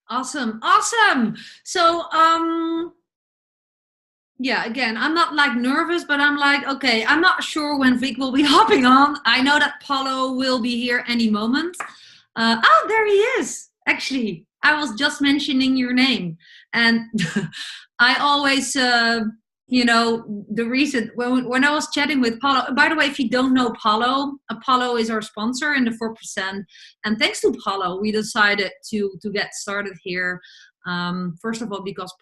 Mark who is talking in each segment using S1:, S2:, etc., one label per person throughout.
S1: Awesome. Awesome. So, yeah, again, I'm not like nervous, but I'm like, okay, I'm not sure when Vic will be hopping on. I know that Paulo will be here any moment. Oh, there he is. Actually, I was just mentioning your name. And I always, the reason when I was chatting with Paulo, by the way, if you don't know Paulo, Paulo is our sponsor in the 4%. And thanks to Paulo, we decided to get started here. First of all, because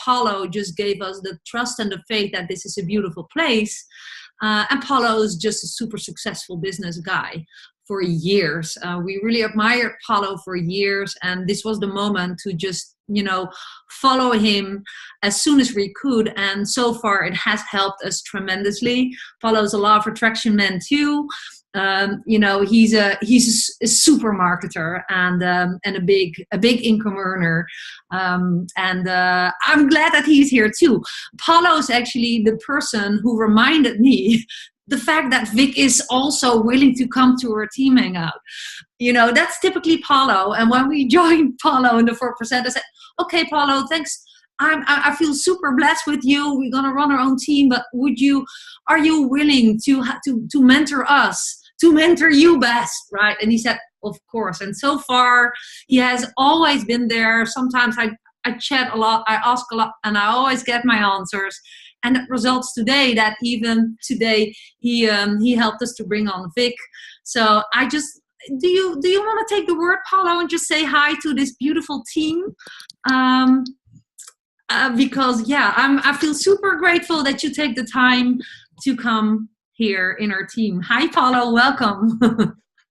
S1: Paulo just gave us the trust and the faith that this is a beautiful place. And Paulo is just a super successful business guy for years. We really admired Paulo for years. And this was the moment to just, follow him as soon as we could. And so far, it has helped us tremendously. Paulo's a law of attraction man too. He's a super marketer and a big income earner, and I'm glad that he's here too. Paulo is actually the person who reminded me the fact that Vic is also willing to come to our team hangout. That's typically Paulo. And when we joined Paulo in the 4%, I said, "Okay, Paulo, thanks. I feel super blessed with you. We're gonna run our own team, but are you willing to mentor us?" To mentor you best, right? And he said, of course. And so far, he has always been there. Sometimes I chat a lot, I ask a lot, and I always get my answers. And it results today that even today he helped us to bring on Vic. So I just do you want to take the word, Paulo, and just say hi to this beautiful team? Because I feel super grateful that you take the time to come here in our team. Hi, Paulo. Welcome.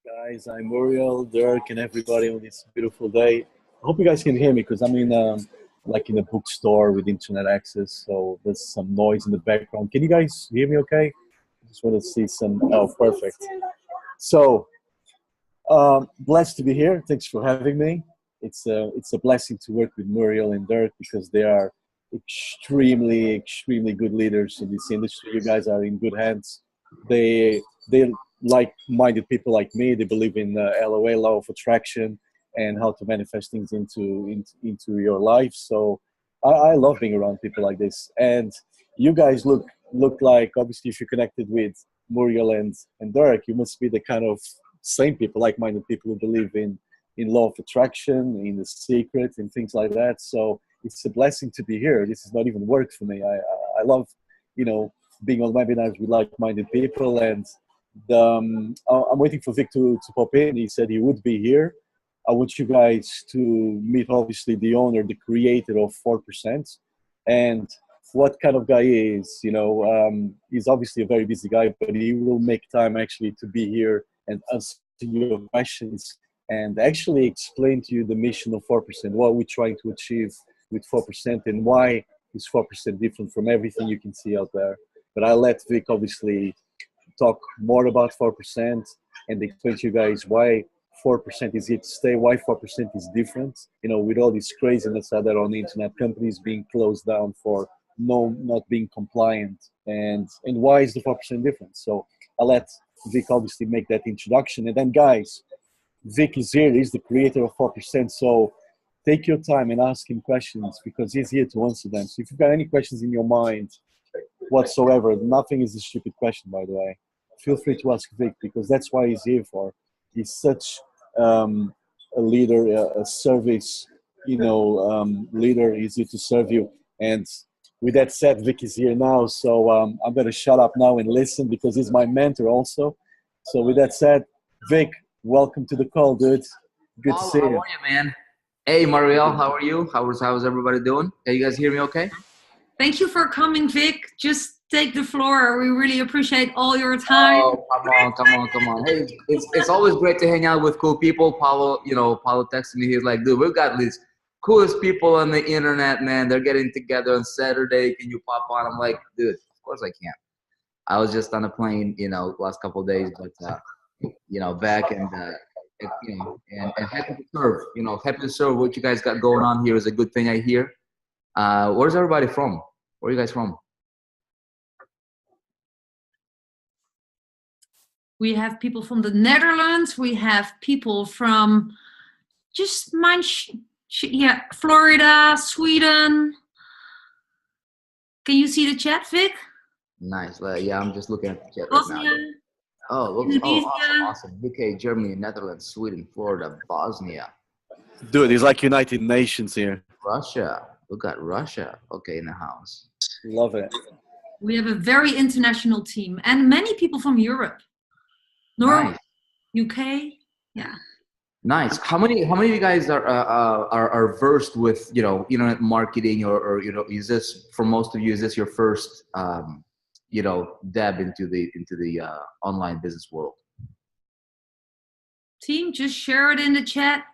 S2: Guys, I'm Muriel, Dirk, and everybody on this beautiful day. I hope you guys can hear me because I'm in in a bookstore with internet access, so there's some noise in the background. Can you guys hear me okay? I just want to see some. Oh, perfect. So, blessed to be here. Thanks for having me. It's a blessing to work with Muriel and Dirk because they are extremely good leaders in this industry. You guys are in good hands. They like-minded people like me. They believe in LOA, law of attraction, and how to manifest things into your life. So I love being around people like this. And you guys look like, obviously, if you're connected with Muriel and Dirk, you must be the kind of same people, like-minded people who believe in law of attraction, in the secret, and things like that. So it's a blessing to be here. This is not even work for me. I love, being on webinars with like-minded people. And I'm waiting for Vic to pop in. He said he would be here. I want you guys to meet, obviously, the owner, the creator of 4%, and what kind of guy he is. He's obviously a very busy guy, but he will make time actually to be here and answer your questions and actually explain to you the mission of 4%, what we're trying to achieve with 4%, and why is 4% different from everything you can see out there. But I'll let Vic obviously talk more about 4% and explain to you guys why 4% is here to stay, why 4% is different, with all this craziness out there on the internet, companies being closed down for not being compliant, and why is the 4% different. So I'll let Vic obviously make that introduction. And then, guys, Vic is here. He's the creator of 4%. So take your time and ask him questions because he's here to answer them. So if you've got any questions in your mind whatsoever, nothing is a stupid question, by the way, feel free to ask Vic because that's why he's here for. He's such a leader, a service, leader. He's here to serve you. And with that said, Vic is here now. So I'm going to shut up now and listen because he's my mentor also. So with that said, Vic, welcome to the call, dude. Good to see you.
S3: How are you, man? Hey, Mariel, how are you? How's everybody doing? Can you guys hear me okay?
S1: Thank you for coming, Vic. Just take the floor. We really appreciate all your time.
S3: Oh, come on. Hey, it's always great to hang out with cool people. Paulo texted me. He's like, dude, we've got these coolest people on the internet, man. They're getting together on Saturday. Can you pop on? I'm like, dude, of course I can. I was just on a plane, last couple of days, but back and happy to serve. Happy to serve. What you guys got going on here is a good thing, I hear. Where's everybody from? Where are you guys from?
S1: We have people from the Netherlands. We have people from just Yeah, Florida, Sweden. Can you see the chat, Vic?
S3: Nice. Yeah, I'm just looking at the chat right now.
S1: Bosnia,
S3: Awesome,
S1: Indonesia.
S3: awesome. UK, Germany, Netherlands, Sweden, Florida, Bosnia,
S2: Dude, it's like United Nations here.
S3: Russia. We got Russia. Okay, in the house.
S2: Love it.
S1: We have a very international team and many people from Europe, Norway,
S3: Nice.
S1: UK. Yeah.
S3: Nice. How many of you guys are versed with internet marketing or is this for most of you is this your first dab into the online business world?
S1: Team, just share it in the chat.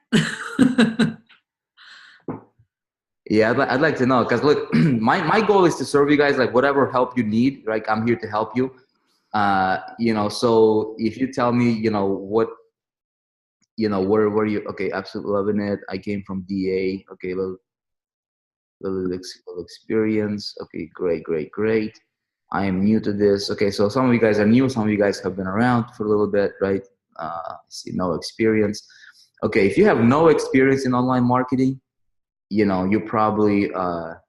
S3: Yeah, I'd like to know because look, my goal is to serve you guys like whatever help you need. Right, I'm here to help you. So if you tell me what. Where you okay, absolutely loving it. I came from DA. Okay, little experience. Okay, great. I am new to this. Okay, so some of you guys are new, some of you guys have been around for a little bit, right? See, no experience. Okay, if you have no experience in online marketing, you probably are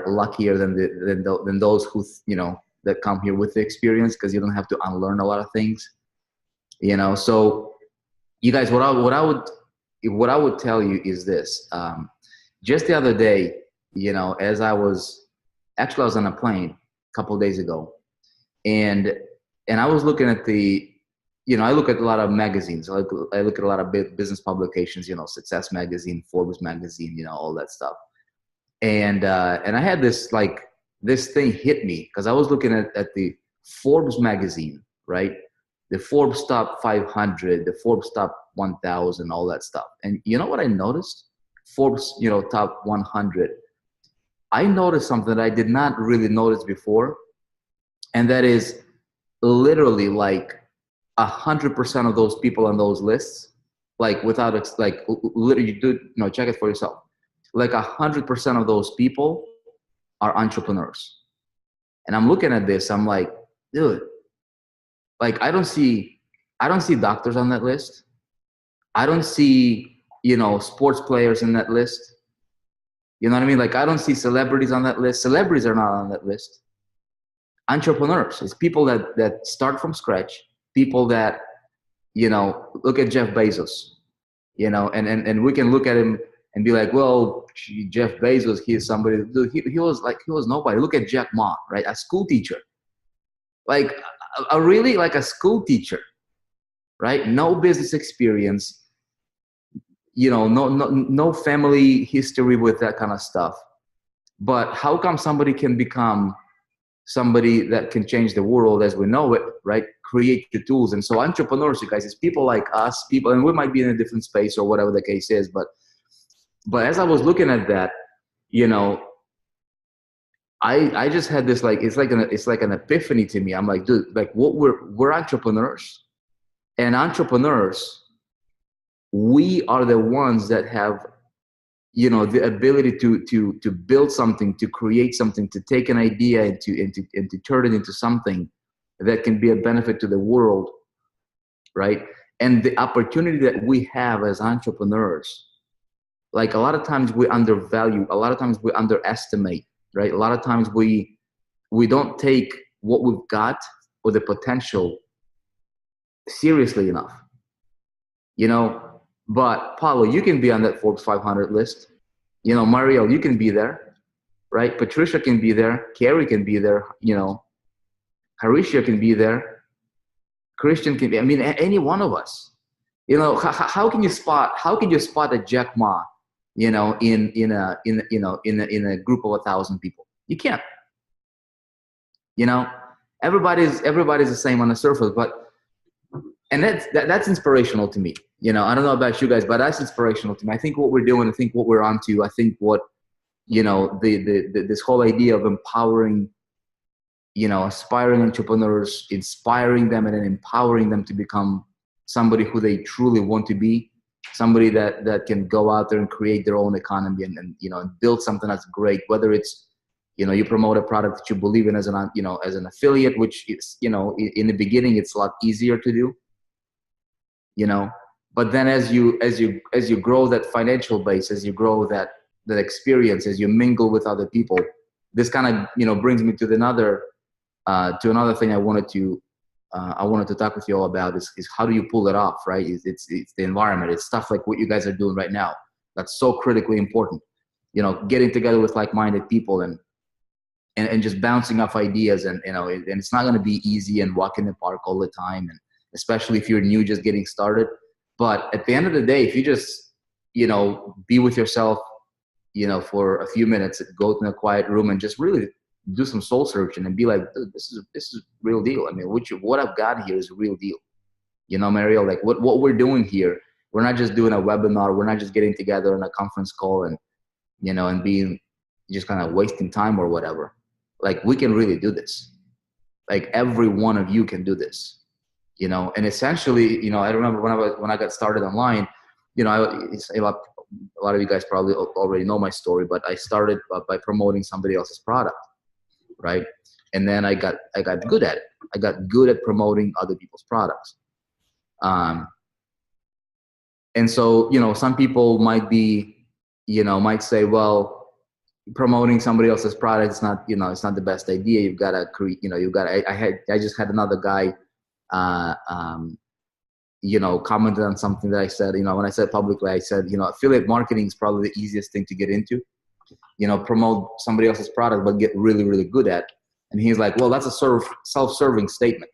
S3: luckier than those who that come here with the experience, because you don't have to unlearn a lot of things. So you guys, what I would tell you is this. Just the other day, as I was on a plane a couple of days ago, and I was looking at I look at a lot of magazines. I look at a lot of business publications, Success Magazine, Forbes Magazine, all that stuff. And I had this thing hit me because I was looking at the Forbes magazine, right? The Forbes top 500, the Forbes top 1000, all that stuff. And you know what I noticed? Forbes, top 100. I noticed something that I did not really notice before. And that is literally 100% of those people on those lists, literally, check it for yourself. 100% of those people are entrepreneurs. And I'm looking at this, I'm like, dude, I don't see doctors on that list. I don't see, sports players in that list. You know what I mean? I don't see celebrities on that list. Celebrities are not on that list. Entrepreneurs, it's people that start from scratch, people that, look at Jeff Bezos, and we can look at him and be like, well, Jeff Bezos, he is somebody, he was nobody. Look at Jack Ma, right? A school teacher. Really a school teacher, right? No business experience, no family history with that kind of stuff. But how come somebody can become somebody that can change the world as we know it, right? Create the tools. And so entrepreneurs, you guys, is people like us, and we might be in a different space or whatever the case is. But as I was looking at that, I just had this it's like an epiphany to me. I'm like, dude, what we're entrepreneurs, and entrepreneurs, we are the ones that have the ability to build something, to create something, to take an idea and to turn it into something that can be a benefit to the world, right? And the opportunity that we have as entrepreneurs, a lot of times we undervalue, a lot of times we underestimate, right? A lot of times we don't take what we've got or the potential seriously enough, But Paulo, you can be on that Forbes 500 list. Mario, you can be there, right? Patricia can be there. Carrie can be there. Harisha can be there. Christian can be. I mean, any one of us. How can you spot a Jack Ma, in a group of 1,000 people? You can't. Everybody's the same on the surface, and that's inspirational to me. I don't know about you guys, but that's inspirational to me. I think what we're doing, I think what we're onto, I think what, this whole idea of empowering, aspiring entrepreneurs, inspiring them and then empowering them to become somebody who they truly want to be, somebody that can go out there and create their own economy and build something that's great, whether it's, you promote a product that you believe in as an affiliate, which is, in the beginning, it's a lot easier to do, But then as you grow that financial base, as you grow that experience, as you mingle with other people, this kind of brings me to another thing I wanted to talk with you all about is how do you pull it off, right? It's the environment. It's stuff like what you guys are doing right now. That's so critically important. Getting together with like-minded people and just bouncing off ideas, and it's not going to be easy and walk in the park all the time, and especially if you're new, just getting started. But at the end of the day, if you just be with yourself, for a few minutes, go to a quiet room and just really do some soul searching and be like, dude, this is real deal. I mean, what I've got here is a real deal. Mario, like what we're doing here, we're not just doing a webinar. We're not just getting together on a conference call and being just kind of wasting time or whatever. Like, we can really do this. Like, every one of you can do this, and essentially, I remember when I got started online, it's a lot of you guys probably already know my story, but I started by promoting somebody else's product. Right. And then I got good at it. I got good at promoting other people's products. And so, some people might say, well, promoting somebody else's product is not, it's not the best idea. You've got to create, I just had another guy, commented on something that I said, when I said publicly, I said, affiliate marketing is probably the easiest thing to get into. Promote somebody else's product, but get really, really good at. And he's like, well, that's a self-serving statement.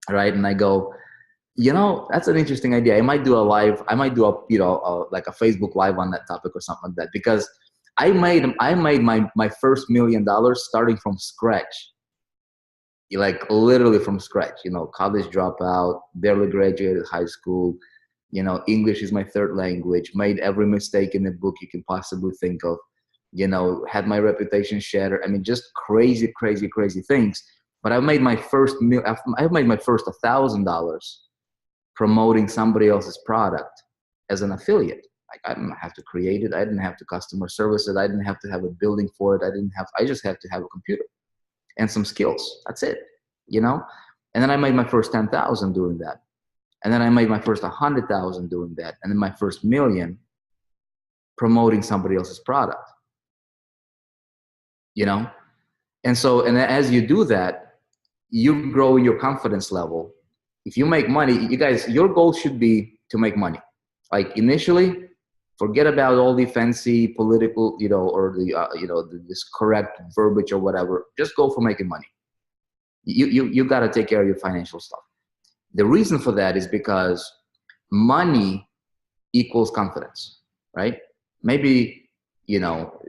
S3: Right. And I go, that's an interesting idea. I might do a like a Facebook Live on that topic or something like that, because I made my first $1 million starting from scratch. Like, literally from scratch, college dropout, barely graduated high school, English is my third language, made every mistake in the book you can possibly think of, had my reputation shattered. I mean, just crazy, crazy, crazy things. But I made my first $1,000 promoting somebody else's product as an affiliate. Like, I didn't have to create it. I didn't have to customer service it. I didn't have to have a building for it. I just had to have a computer and some skills. That's it, And then I made my first 10,000 doing that. And then I made my first 100,000 doing that. And then my first $1 million promoting somebody else's product, And so, and as you do that, you grow your confidence level. If you make money, you guys, your goal should be to make money. Like, initially, forget about all the fancy political, or this correct verbiage or whatever. Just go for making money. You got to take care of your financial stuff. The reason for that is because money equals confidence, right? Maybe,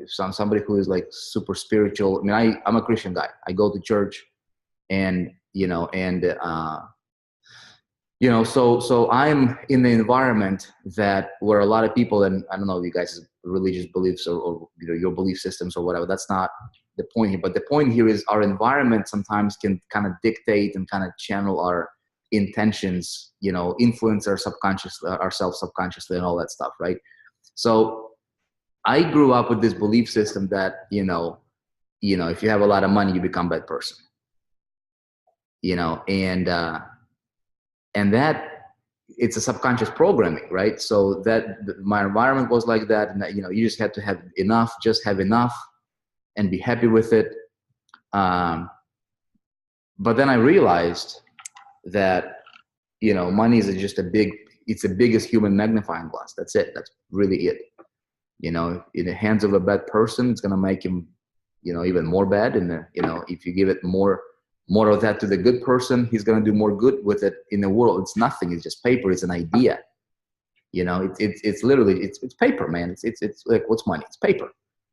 S3: somebody who is like super spiritual. I mean, I'm a Christian guy. I go to church, and so I'm in the environment where a lot of people, and I don't know if you guys' religious beliefs or your belief systems or whatever, that's not the point here. But the point here is our environment sometimes can kind of dictate and kind of channel our intentions, influence ourselves subconsciously and all that stuff, right? So I grew up with this belief system that, if you have a lot of money, you become a bad person, and that it's a subconscious programming, right? So that my environment was like that, and that, you just had to have enough, just have enough, and be happy with it. But then I realized that, money is just it's the biggest human magnifying glass. That's it. That's really it. In the hands of a bad person, it's going to make him, even more bad. And, if you give it more of that to the good person, he's going to do more good with it in the world. It's nothing. It's just paper. It's an idea. It's literally, it's paper, man. It's like, what's money? It's paper,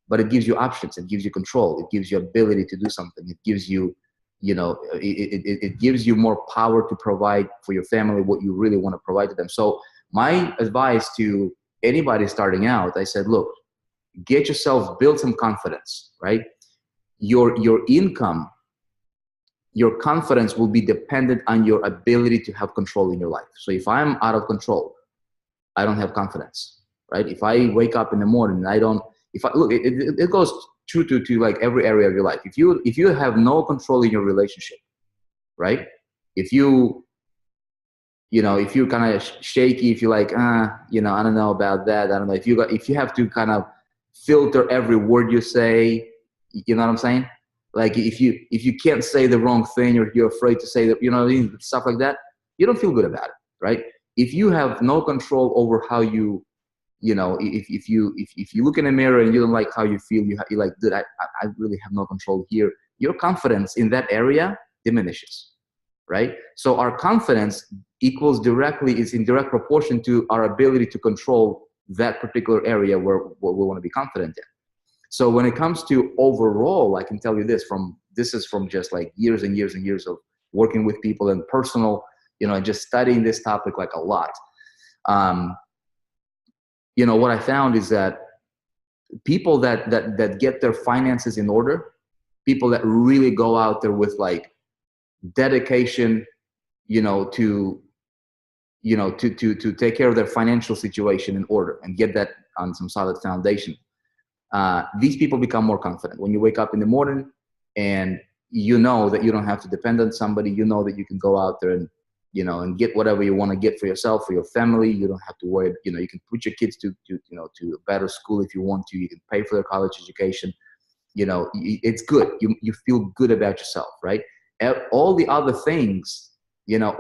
S3: but it gives you options. It gives you control. It gives you ability to do something. It gives you, it gives you more power to provide for your family what you really want to provide to them. So my advice to anybody starting out, I said, look, get yourself, build some confidence, right? Your income, your confidence will be dependent on your ability to have control in your life. So if I'm out of control, I don't have confidence, right? If I wake up in the morning and it goes true to like every area of your life. If you have no control in your relationship, right? If you if you're kind of shaky, if you're like, I don't know about that. I don't know if you have to kind of filter every word you say, you know what I'm saying? Like if you can't say the wrong thing, or you're afraid to say that, stuff like that, you don't feel good about it, right? If you have no control over how if you look in a mirror and you don't like how you feel, you're like, dude, I really have no control here. Your confidence in that area diminishes, right? So our confidence is in direct proportion to our ability to control that particular area where we want to be confident in. So when it comes to overall, I can tell you this is from just like years and years and years of working with people and personal, and just studying this topic like a lot. What I found is that people that get their finances in order, people that really go out there with like dedication, to take care of their financial situation in order and get that on some solid foundation. These people become more confident when you wake up in the morning and you know that you don't have to depend on somebody. You know that you can go out there and, and get whatever you want to get for yourself, for your family. You don't have to worry, you can put your kids to a better school if you want to. You can pay for their college education. It's good. You feel good about yourself, right? All the other things, will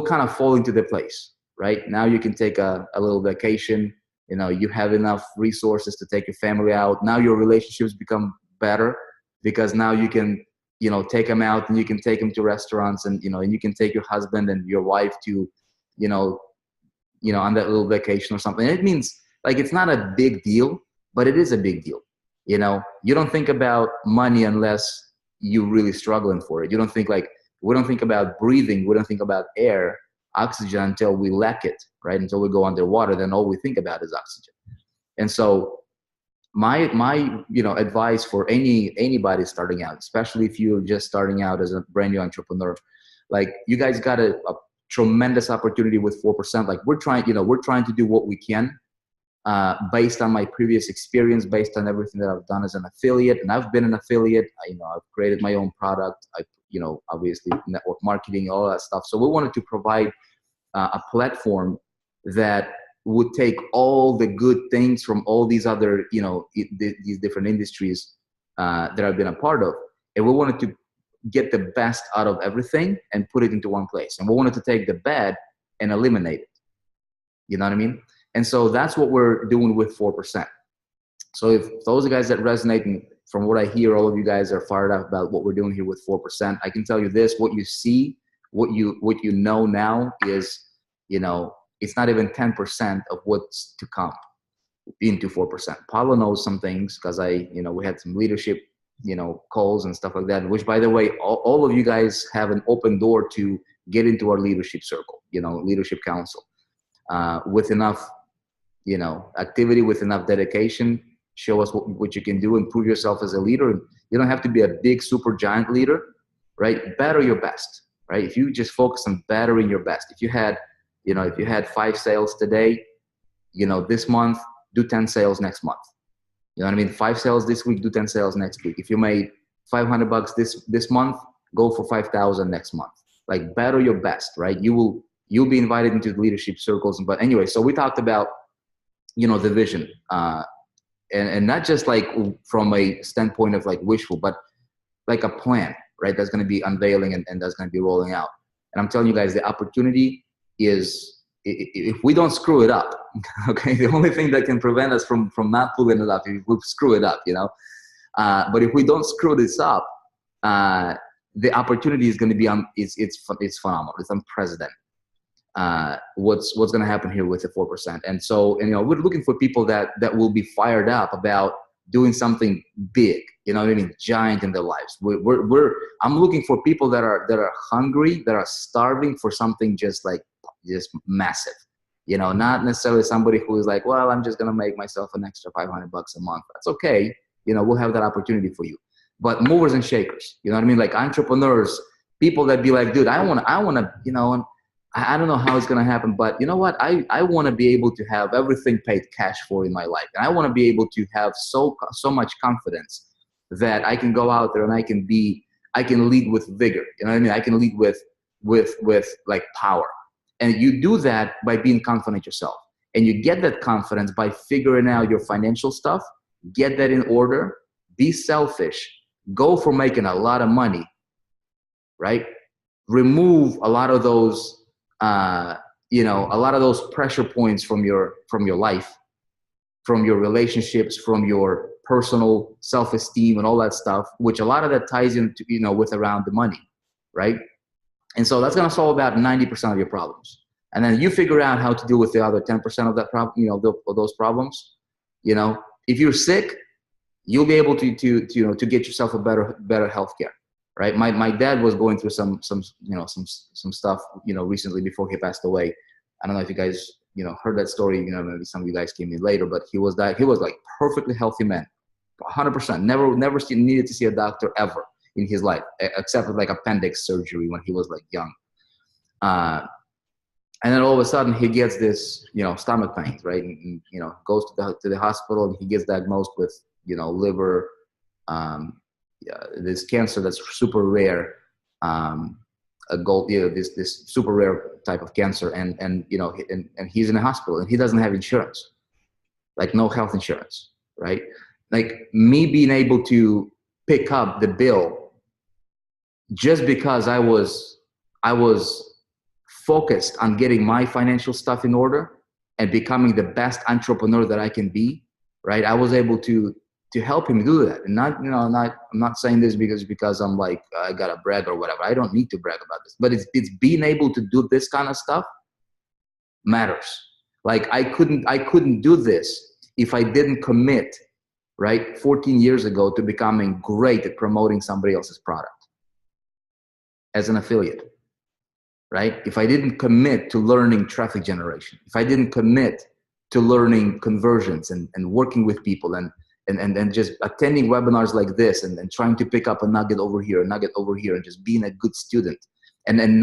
S3: kind of fall into their place, right? Now you can take a little vacation. You have enough resources to take your family out. Now your relationships become better because now you can, take them out, and you can take them to restaurants, and, and you can take your husband and your wife to, on that little vacation or something. It means like, it's not a big deal, but it is a big deal. You don't think about money unless you're really struggling for it. We don't think about breathing. We don't think about air, oxygen, until we lack it, right? Until we go underwater, then all we think about is oxygen. And so my advice for anybody starting out, especially if you're just starting out as a brand new entrepreneur, like, you guys got a tremendous opportunity with 4%. Like, we're trying to do what we can, based on my previous experience, based on everything that I've done as an affiliate. And I've been an affiliate. I've created my own product. Obviously network marketing, all that stuff. So we wanted to provide a platform that would take all the good things from all these other, these different industries that I've been a part of. And we wanted to get the best out of everything and put it into one place. And we wanted to take the bad and eliminate it. You know what I mean? And so that's what we're doing with 4%. So if those are guys that resonate, and from what I hear, all of you guys are fired up about what we're doing here with 4%. I can tell you this: what you see, what you know now is, it's not even 10% of what's to come into 4%. Paulo knows some things because we had some leadership, calls and stuff like that, which, by the way, all of you guys have an open door to get into our leadership circle, leadership council, with enough, activity, with enough dedication. Show us what you can do, improve yourself as a leader. You don't have to be a big, super giant leader, right? Better your best, right? If you just focus on bettering your best, if you had 5 sales today, this month, do 10 sales next month. You know what I mean? 5 sales this week, do 10 sales next week. If you made $500 this month, go for 5,000 next month. Like, better your best, right? You'll be invited into the leadership circles. But anyway, so we talked about, the vision, and not just like from a standpoint of like wishful, but like a plan, right? That's going to be unveiling and that's going to be rolling out. And I'm telling you guys, the opportunity is, if we don't screw it up, okay, the only thing that can prevent us from not pulling it up is if we screw it up, but if we don't screw this up, the opportunity is going to be it's phenomenal. It's unprecedented. What's going to happen here with the 4%. And so, we're looking for people that will be fired up about doing something big, giant in their lives. I'm looking for people that are hungry, that are starving for something just massive, not necessarily somebody who is like, well, I'm just going to make myself an extra $500 a month. That's okay. We'll have that opportunity for you. But movers and shakers, you know what I mean? Like entrepreneurs, people that be like, dude, I want to, I don't know how it's going to happen, but you know what? I want to be able to have everything paid cash for in my life. And I want to be able to have so much confidence that I can go out there and I can lead with vigor. You know what I mean? I can lead with, with like power. And you do that by being confident yourself. And you get that confidence by figuring out your financial stuff, get that in order, be selfish, go for making a lot of money, right? Remove a lot of those, you know, a lot of those pressure points from your life, from your relationships, from your personal self-esteem and all that stuff, which a lot of that ties into, you know, with around the money, right? And so that's going to solve about 90% of your problems. And then you figure out how to deal with the other 10% of that problem, you know, of those problems. You know, if you're sick, you'll be able to you know, to get yourself a better healthcare, right? My dad was going through some you know, some stuff, you know, recently before he passed away. I don't know if you guys, you know, heard that story. You know, maybe some of you guys came in later, but he was like perfectly healthy man, 100%. Never needed to see a doctor ever in his life, except for like appendix surgery when he was like young. And then all of a sudden he gets this, you know, stomach pains, right? And you know, goes to the hospital and he gets diagnosed with, you know, liver, this cancer that's super rare, you know, this super rare type of cancer. And you know, and he's in the hospital and he doesn't have insurance, like no health insurance, right? Like me being able to pick up the bill just because I was focused on getting my financial stuff in order and becoming the best entrepreneur that I can be, right? I was able to help him do that. And not, you know, I'm not saying this because I'm like, I gotta brag or whatever. I don't need to brag about this, but it's being able to do this kind of stuff matters. Like I couldn't do this if I didn't commit, right, 14 years ago to becoming great at promoting somebody else's product as an affiliate. Right? If I didn't commit to learning traffic generation, if I didn't commit to learning conversions and working with people and just attending webinars like this and trying to pick up a nugget over here, and just being a good student. And then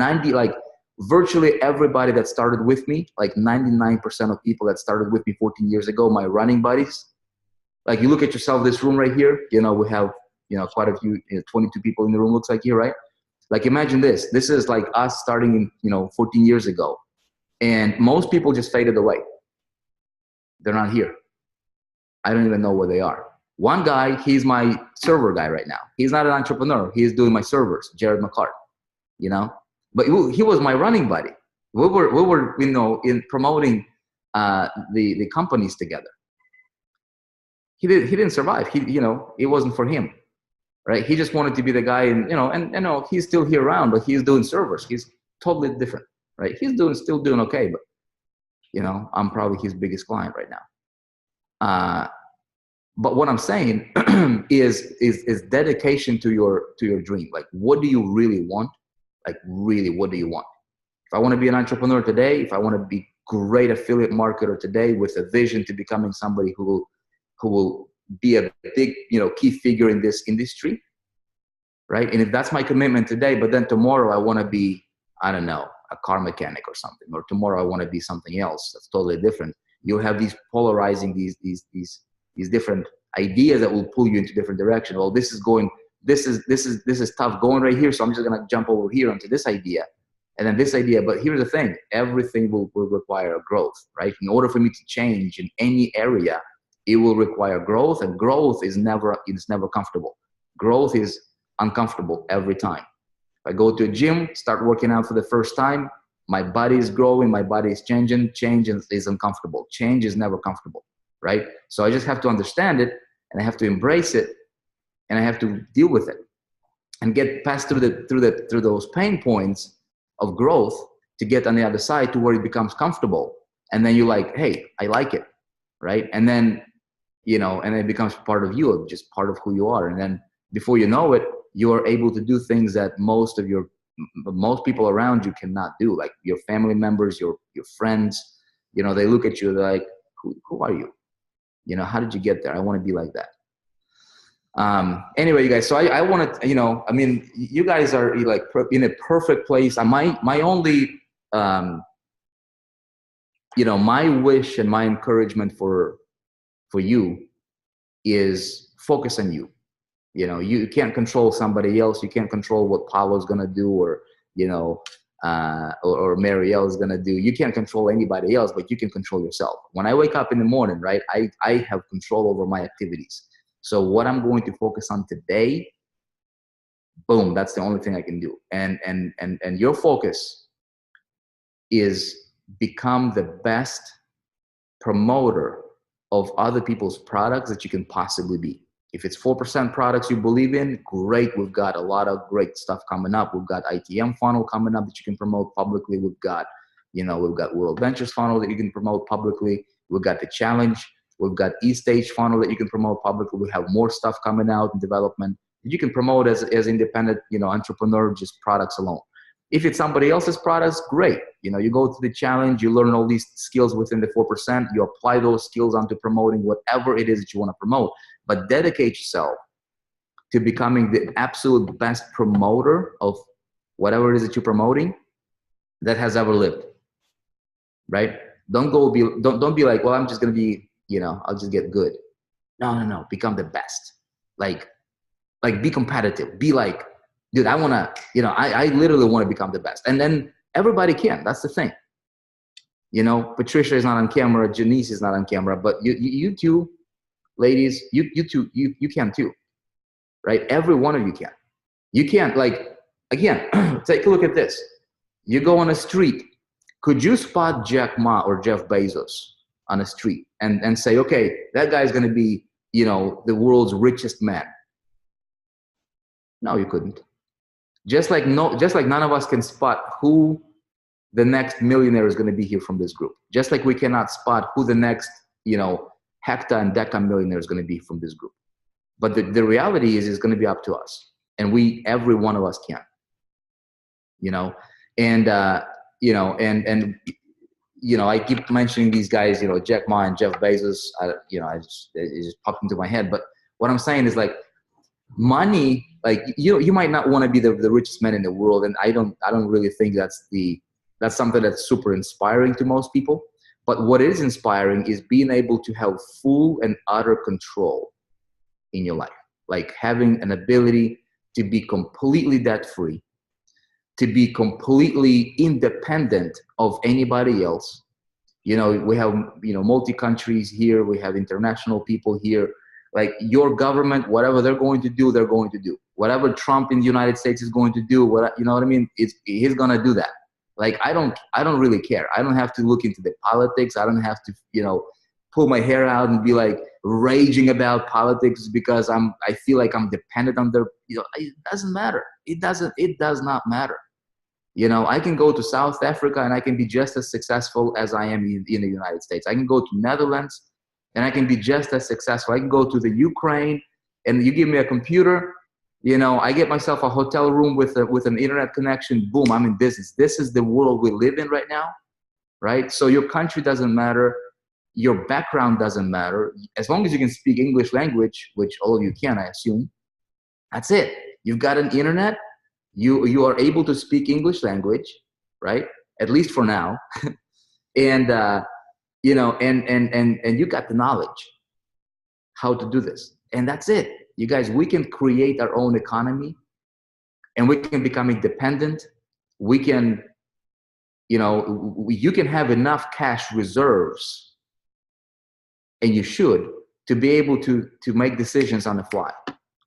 S3: virtually everybody that started with me, like 99% of people that started with me 14 years ago, my running buddies, like you look at yourself, this room right here, you know, we have, you know, quite a few, you know, 22 people in the room, looks like here, right? Like imagine this is like us starting in, you know, 14 years ago, and most people just faded away. They're not here. I don't even know where they are. One guy, he's my server guy right now. He's not an entrepreneur. He's doing my servers, Jared McCart, you know, but he was my running buddy. We were, you know, in promoting the companies together. He didn't survive. You know, it wasn't for him. Right? He just wanted to be the guy, and you know, he's still here around, but he's doing servers. He's totally different, right? He's still doing okay, but you know, I'm probably his biggest client right now. But what I'm saying is dedication to your dream. Like, what do you really want? Like, really, what do you want? If I want to be an entrepreneur today, if I want to be great affiliate marketer today with a vision to becoming somebody who will be a big, you know, key figure in this industry, right? And if that's my commitment today, but then tomorrow I want to be, I don't know, a car mechanic or something, or tomorrow I want to be something else that's totally different. You'll have these polarizing, these different ideas that will pull you into different directions. Well, this is tough going right here, so I'm just gonna jump over here onto this idea, and then this idea. But here's the thing: everything will require growth, right? In order for me to change in any area, it will require growth, and growth is never comfortable. Growth is uncomfortable every time. If I go to a gym, start working out for the first time, my body is growing, my body is changing. Change is uncomfortable. Change is never comfortable, right? So I just have to understand it, and I have to embrace it, and I have to deal with it, and get past through those pain points of growth to get on the other side to where it becomes comfortable. And then you're like, hey, I like it, right? And then, you know, and it becomes part of you, just part of who you are. And then before you know it, you are able to do things that most people around you cannot do. Like your family members, your friends, you know, they look at you, they're like, who are you? You know, how did you get there? I want to be like that. Anyway, you guys, so I want to, you know, I mean, you guys are like in a perfect place. My only, you know, my wish and my encouragement for you is focus on you. You know, you can't control somebody else. You can't control what Paulo's going to do, or, you know, or Marielle is going to do. You can't control anybody else, but you can control yourself. When I wake up in the morning, right, I have control over my activities. So what I'm going to focus on today, boom, that's the only thing I can do. And your focus is become the best promoter of other people's products that you can possibly be. If it's 4% products you believe in, great. We've got a lot of great stuff coming up. We've got ITM funnel coming up that you can promote publicly. We've got World Ventures funnel that you can promote publicly. We've got the challenge. We've got E-Stage funnel that you can promote publicly. We have more stuff coming out in development that you can promote as independent, entrepreneur, just products alone. If it's somebody else's products, great. You go to the challenge, you learn all these skills within the 4%, you apply those skills onto promoting whatever it is that you want to promote, but dedicate yourself to becoming the absolute best promoter of whatever it is that you're promoting that has ever lived, right? Don't be like, well, I'm just going to be, I'll just get good. No. Become the best. Like be competitive. Be like, dude, I want to, I literally want to become the best. And then everybody can. That's the thing. Patricia is not on camera. Janice is not on camera. But you two, ladies, you two, you can too. Right? Every one of you can. You can't, again, take a look at this. You go on a street. Could you spot Jack Ma or Jeff Bezos on a street and say, okay, that guy's going to be, the world's richest man? No, you couldn't. Just like none of us can spot who the next millionaire is going to be here from this group. Just like we cannot spot who the next, hecta and deca millionaire is going to be from this group. But the reality is it's going to be up to us. And every one of us can, I keep mentioning these guys, Jack Ma and Jeff Bezos, it just popped into my head. But what I'm saying is money, you might not want to be the richest man in the world, and I don't really think that's something that's super inspiring to most people. But what is inspiring is being able to have full and utter control in your life, like having an ability to be completely debt free, to be completely independent of anybody else. We have multi countries here, we have international people here. Like your government, whatever they're going to do, they're going to do. Whatever Trump in the United States is going to do, you know what I mean? He's going to do that. Like, I don't really care. I don't have to look into the politics. I don't have to, pull my hair out and be like raging about politics because I feel like I'm dependent on their, it doesn't matter. It does not matter. I can go to South Africa and I can be just as successful as I am in the United States. I can go to Netherlands and I can be just as successful. I can go to the Ukraine and you give me a computer, I get myself a hotel room with an internet connection. Boom, I'm in business. This is the world we live in right now, right? So your country doesn't matter. Your background doesn't matter. As long as you can speak English language, which all of you can, I assume, that's it. You've got an internet. You are able to speak English language, right? At least for now. And you got the knowledge how to do this. And that's it. You guys, we can create our own economy and we can become independent. We can, you can have enough cash reserves, and you should, to be able to make decisions on the fly.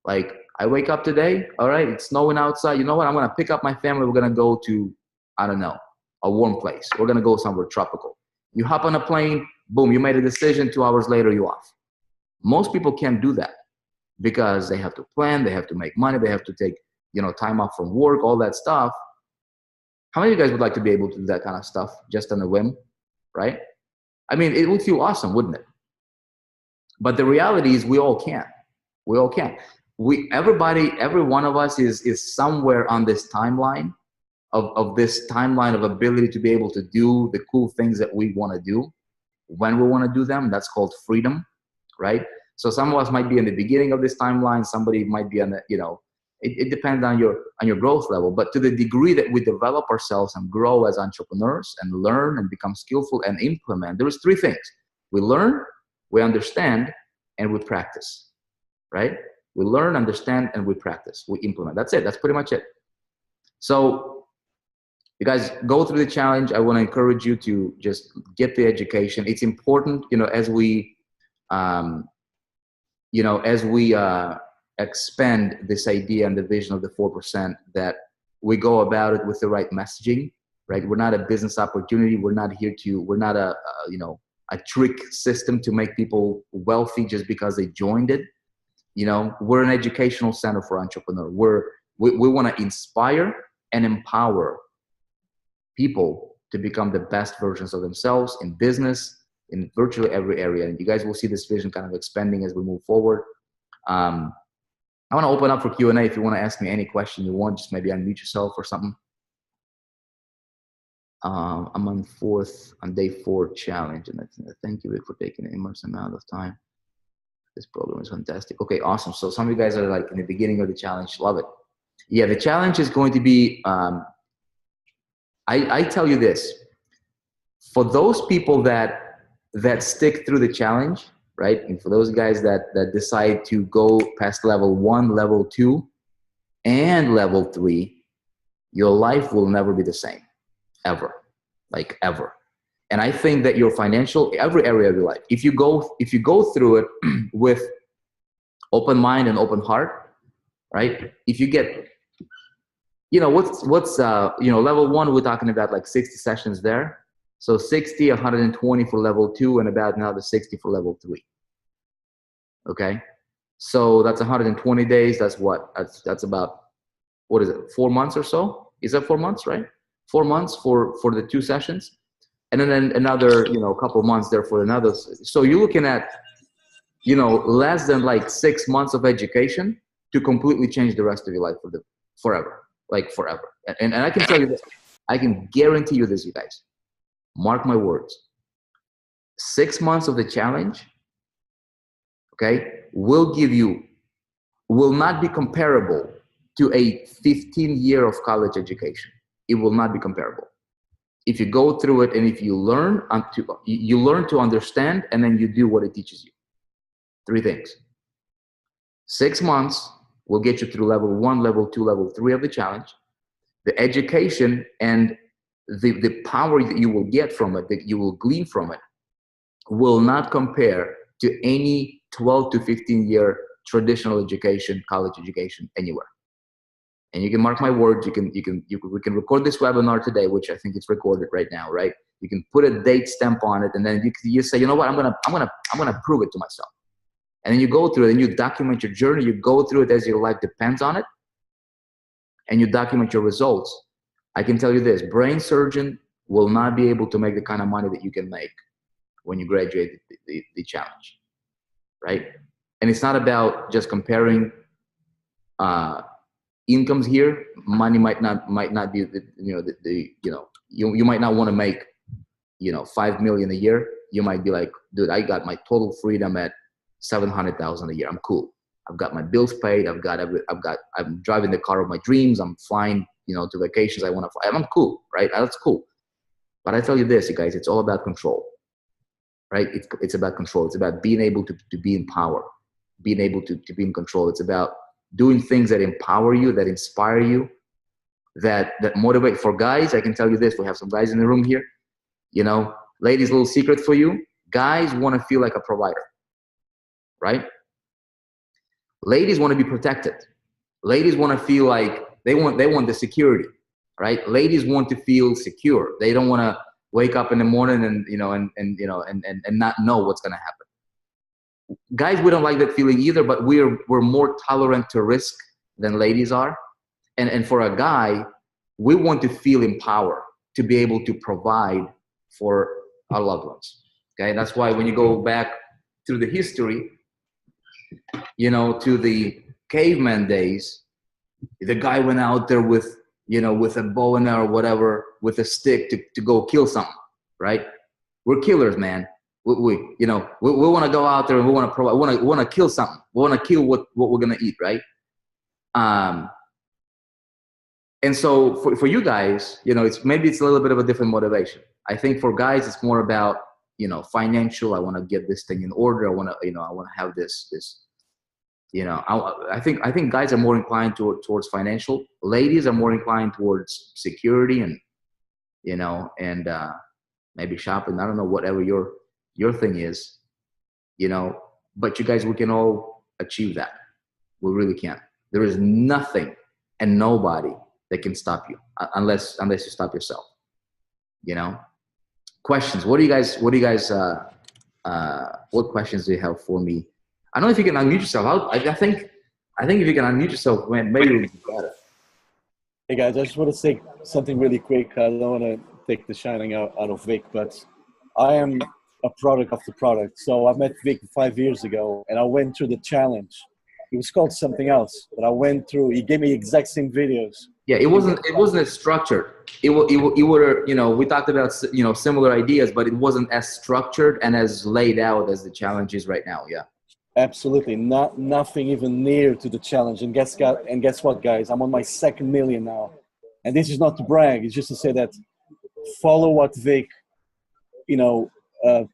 S3: Like, I wake up today, all right, it's snowing outside. You know what? I'm going to pick up my family. We're going to go to, I don't know, a warm place. We're going to go somewhere tropical. You hop on a plane, boom, you made a decision. 2 hours later, you're off. Most people can't do that because they have to plan, they have to make money, they have to take, time off from work, all that stuff. How many of you guys would like to be able to do that kind of stuff just on a whim, right? I mean, it would feel awesome, wouldn't it? But the reality is we all can. We all can. Every one of us is somewhere on this timeline of this timeline of ability to be able to do the cool things that we want to do when we want to do them. That's called freedom, right? So some of us might be in the beginning of this timeline. Somebody might be on the, it depends on your growth level. But to the degree that we develop ourselves and grow as entrepreneurs and learn and become skillful and implement, there's 3 things. We learn, we understand, and we practice, right? We learn, understand, and we practice. We implement. That's it. That's pretty much it. So You guys go through the challenge. I want to encourage you to just get the education. It's important, as we, expand this idea and the vision of the 4%, that we go about it with the right messaging, right? We're not a business opportunity. We're not a trick system to make people wealthy just because they joined it. We're an educational center for entrepreneurs. We want to inspire and empower people to become the best versions of themselves in business, in virtually every area. And you guys will see this vision kind of expanding as we move forward. I want to open up for Q&A. If you want to ask me any question you want, just maybe unmute yourself or something. I'm on day 4 challenge. And thank you, Vic, for taking an immense amount of time. This program is fantastic. Okay, awesome. So some of you guys are like in the beginning of the challenge. Love it. Yeah, the challenge is going to be, I tell you this, for those people that stick through the challenge, right? And for those guys that decide to go past level 1, level 2, and level 3, your life will never be the same, ever, like ever. And I think that your financial, every area of your life, if you go through it with open mind and open heart, right? If you get, level 1, we're talking about like 60 sessions there. So 60, 120 for level 2, and about another 60 for level 3. Okay. So that's 120 days. That's what? That's about, what is it? 4 months or so? Is that 4 months, right? 4 months for the 2 sessions. And then another, couple months there for another. So you're looking at, less than like 6 months of education to completely change the rest of your life forever, like forever. And I can tell you this, I can guarantee you this, you guys, mark my words. 6 months of the challenge, okay, will not be comparable to a 15-year of college education. It will not be comparable. If you go through it and if you learn to understand, and then you do what it teaches you. 3 things. 6 months will get you through level 1, level 2, level 3 of the challenge. The education and the power that you will get from it, that you will glean from it, will not compare to any 12 to 15-year traditional education, college education, anywhere. And you can mark my words. We can record this webinar today, which I think it's recorded right now, right? You can put a date stamp on it, and then you say, you know what, I'm gonna prove it to myself. And then you go through it and you document your journey. You go through it as your life depends on it, and you document your results. I can tell you this: brain surgeon will not be able to make the kind of money that you can make when you graduate the challenge, right? And it's not about just comparing incomes here. Money might not be you might not want to make 5 million a year. You might be like, dude, I got my total freedom at 700,000 a year. I'm cool. I've got my bills paid. I'm driving the car of my dreams. I'm flying to vacations I want to fly. I'm cool, right? That's cool. But I tell you this, you guys, it's all about control, right? It's about control. It's about being able to be in power, being able to be in control. It's about doing things that empower you, that inspire you, that motivate. For guys, I can tell you this, we have some guys in the room here, ladies, little secret for you. Guys want to feel like a provider, right? Ladies want to be protected. Ladies want to feel like they want the security, right? Ladies want to feel secure. They don't want to wake up in the morning and not know what's going to happen. Guys, we don't like that feeling either, but we're more tolerant to risk than ladies are. And for a guy, we want to feel empowered to be able to provide for our loved ones. Okay, that's why when you go back through the history, to the caveman days, the guy went out there with a bow and arrow or whatever, with a stick to go kill something, right? We're killers, man. We want to go out there and we want to provide. We want to kill something. We want to kill what we're gonna eat, right? And so for you guys, it's a little bit of a different motivation. I think for guys, it's more about financial. I want to get this thing in order. I want to have this. I think guys are more inclined towards financial. Ladies are more inclined towards security and you know, and maybe shopping. I don't know, whatever your thing is, you know, but you guys, we can all achieve that. We really can. There is nothing and nobody that can stop you unless you stop yourself, you know. Questions. What questions do you have for me? I don't know if you can unmute yourself. I think if you can unmute yourself, man, maybe it'll be better.
S2: Hey guys, I just want to say something really quick. I don't want to take the shining out of Vic, but I am a product of the product. So I met Vic 5 years ago, and I went through the challenge. It was called something else, but I went through. He gave me exact same videos.
S3: Yeah, it wasn't as structured. It were, you know, we talked about, you know, similar ideas, but it wasn't as structured and as laid out as the challenge is right now. Yeah.
S2: Absolutely, nothing even near to the challenge. And guess what, guys? I'm on my 2nd million now, and this is not to brag. It's just to say that follow what Vic, you know,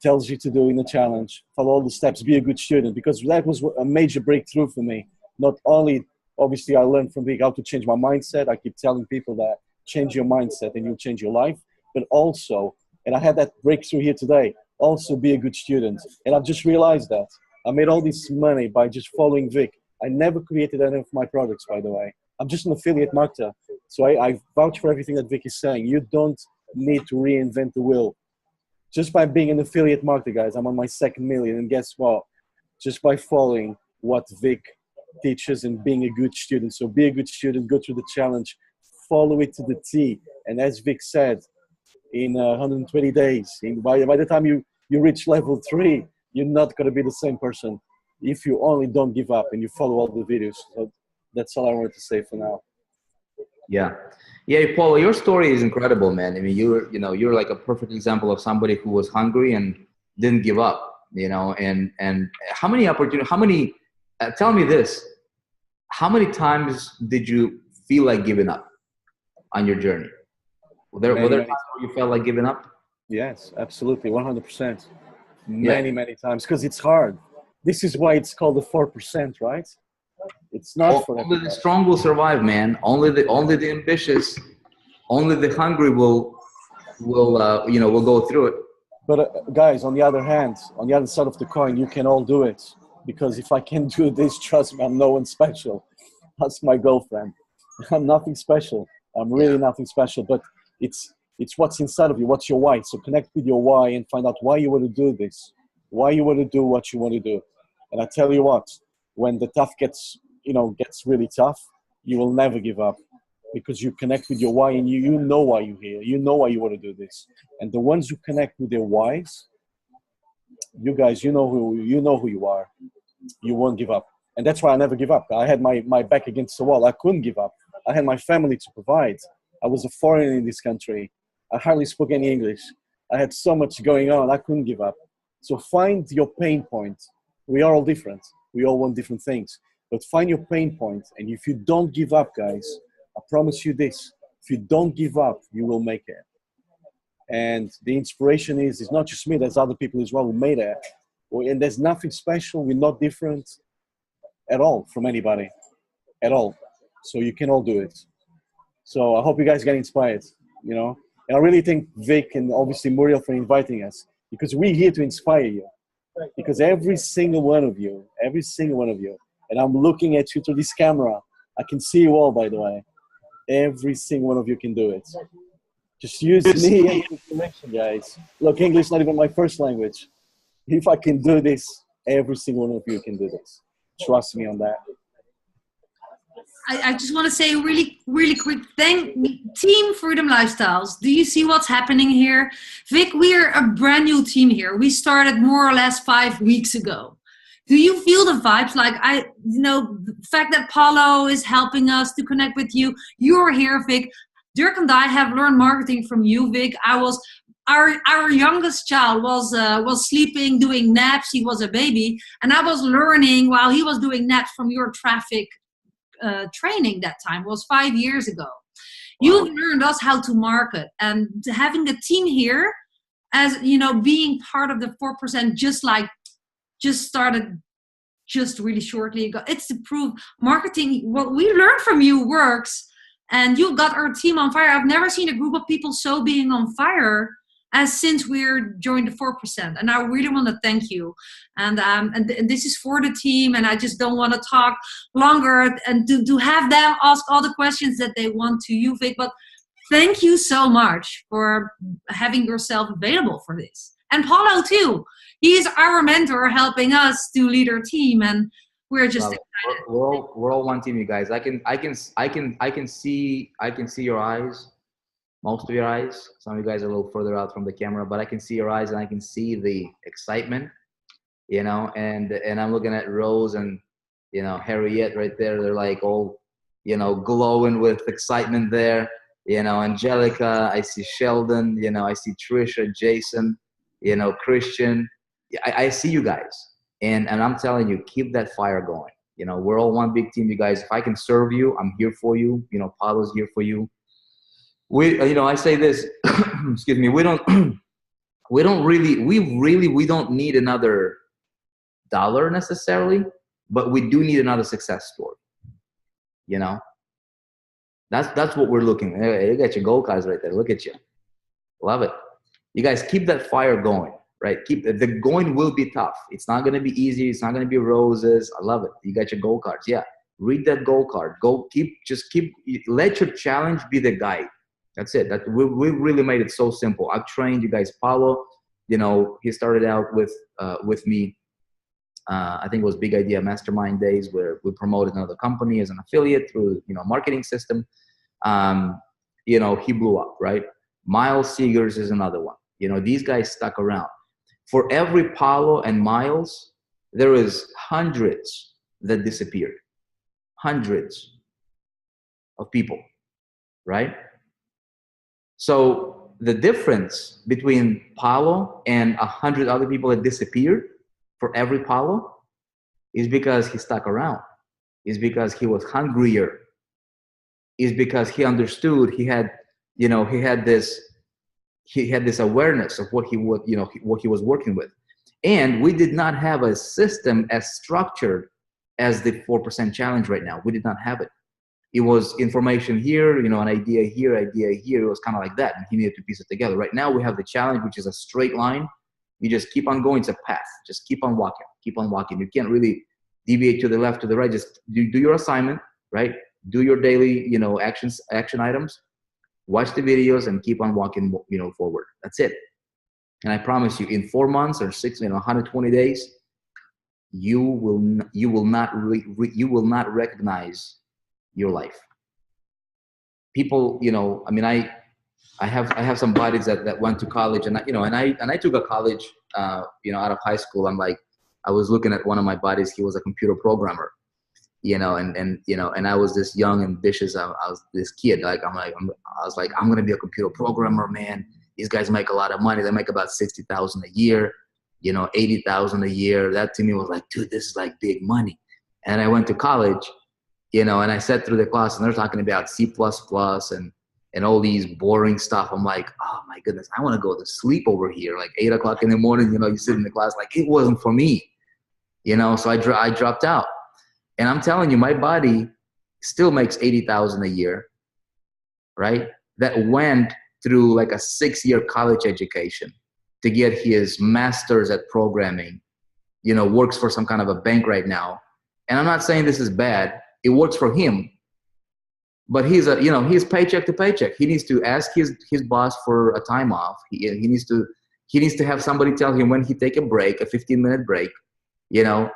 S2: tells you to do in the challenge. Follow all the steps. Be a good student, because that was a major breakthrough for me. Not only, obviously, I learned from Vic how to change my mindset. I keep telling people that change your mindset and you'll change your life. But also, and I had that breakthrough here today. Also, be a good student. And I've just realized that. I made all this money by just following Vic. I never created any of my products, by the way. I'm just an affiliate marketer. So I vouch for everything that Vic is saying. You don't need to reinvent the wheel. Just by being an affiliate marketer, guys, I'm on my 2nd million. And guess what? Just by following what Vic teaches and being a good student. So be a good student, go through the challenge, follow it to the T. And as Vic said, in 120 days, by the time you reach level 3, you're not going to be the same person if you only don't give up and you follow all the videos. So that's all I wanted to say for now.
S3: Yeah. Paul, your story is incredible, man. I mean, you're like a perfect example of somebody who was hungry and didn't give up, you know, and how many opportunities, tell me this, how many times did you feel like giving up on your journey? Were there times where you felt like giving up?
S2: Yes, absolutely. 100%. Many times, because it's hard. This is why it's called the 4%, right? It's not for
S3: only the strong will survive, man. Only the ambitious, only the hungry will go through it.
S2: But guys, on the other hand, on the other side of the coin, you can all do it. Because if I can do this, trust me, I'm no one special. That's my girlfriend. I'm nothing special. I'm really nothing special. But it's what's inside of you. What's your why? So connect with your why and find out why you want to do this. Why you want to do what you want to do. And I tell you what, when the tough gets really tough, you will never give up, because you connect with your why and you know why you're here. You know why you want to do this. And the ones who connect with their whys, you guys, you know who you are. You won't give up. And that's why I never give up. I had my back against the wall. I couldn't give up. I had my family to provide. I was a foreigner in this country. I hardly spoke any English. I had so much going on. I couldn't give up. So find your pain point. We are all different. We all want different things. But find your pain point. And if you don't give up, guys, I promise you this. If you don't give up, you will make it. And the inspiration is not just me. There's other people as well who made it. And there's nothing special. We're not different at all from anybody. At all. So you can all do it. So I hope you guys get inspired, you know. And I really thank Vic and obviously Muriel for inviting us, because we're here to inspire you. Because every single one of you, and I'm looking at you through this camera. I can see you all, by the way. Every single one of you can do it. Just use me and information, guys. Look, English is not even my first language. If I can do this, every single one of you can do this. Trust me on that.
S1: I just want to say really, really quick, thank Team Freedom Lifestyles. Do you see what's happening here? Vic, we're a brand new team here. We started more or less 5 weeks ago. Do you feel the vibes? Like, the fact that Paulo is helping us to connect with you. You're here, Vic. Dirk and I have learned marketing from you, Vic. Our youngest child was sleeping, doing naps. He was a baby. And I was learning while he was doing naps from your traffic training. That time was 5 years ago. You've learned us how to market, and having the team here, as you know, being part of the 4%, just started just really shortly ago. It's to prove marketing, what we learned from you works. and you got our team on fire. I've never seen a group of people so being on fire as since we're joined the 4%. And I really want to thank you. And this is for the team, and I just don't want to talk longer and to have them ask all the questions that they want to you, Vic. But thank you so much for having yourself available for this. And Paulo too. He is our mentor, helping us to lead our team, and we're just excited.
S3: We're all one team, you guys. I can see your eyes, most of your eyes. Some of you guys are a little further out from the camera, but I can see your eyes, and I can see the excitement, you know. And I'm looking at Rose and, you know, Harriet right there. They're like all, you know, glowing with excitement there. You know, Angelica. I see Sheldon. You know, I see Trisha, Jason. You know, Christian. I see you guys, and I'm telling you, keep that fire going. You know, we're all one big team, you guys. If I can serve you, I'm here for you. You know, Paulo's here for you. You know, I say this, excuse me, we don't need another dollar necessarily, but we do need another success story. You know, that's what we're looking at. Hey, you got your gold cards right there. Look at you. Love it. You guys keep that fire going, right? The going will be tough. It's not going to be easy. It's not going to be roses. I love it. You got your gold cards. Yeah. Read that gold card. Let your challenge be the guide. That's it. We really made it so simple. I've trained you guys. Paulo, you know, he started out with me. I think it was Big Idea Mastermind days where we promoted another company as an affiliate through, you know, marketing system. You know, he blew up, right? Miles Seegers is another one. You know, these guys stuck around. For every Paulo and Miles, there is hundreds that disappeared. Hundreds of people, right? So the difference between Paulo and 100 other people that disappeared for every Paulo is because he stuck around, is because he was hungrier, is because he understood he had this awareness of what he was working with. And we did not have a system as structured as the 4% challenge right now. We did not have it. It was information here, you know, an idea here. It was kind of like that. And he needed to piece it together. Right now we have the challenge, which is a straight line. You just keep on going. It's a path. Just keep on walking. Keep on walking. You can't really deviate to the left, to the right. Just do your assignment, right? Do your daily, you know, action items. Watch the videos and keep on walking, you know, forward. That's it. And I promise you, in 4 months or 120 days, you will not recognize your life. People, you know, I mean, I have some buddies that went to college, and I took a college, you know, out of high school. I was looking at one of my buddies. He was a computer programmer, you know, and I was this young and ambitious. I was this kid. I was like, I'm gonna be a computer programmer, man. These guys make a lot of money. They make about $60,000 a year, you know, $80,000 a year. That to me was like, dude, this is like big money. And I went to college, you know, and I sat through the class, and they're talking about C++ and all these boring stuff. I'm like, oh my goodness, I want to go to sleep over here, like 8 o'clock in the morning. You know, you sit in the class, like it wasn't for me, you know. So I dropped out, and I'm telling you, my body still makes $80,000 a year, right? That went through like a 6-year college education to get his master's at programming, you know, works for some kind of a bank right now. And I'm not saying this is bad. It works for him, but he's paycheck to paycheck. He needs to ask his boss for a time off. He needs to have somebody tell him when he take a break, a 15-minute break, you know.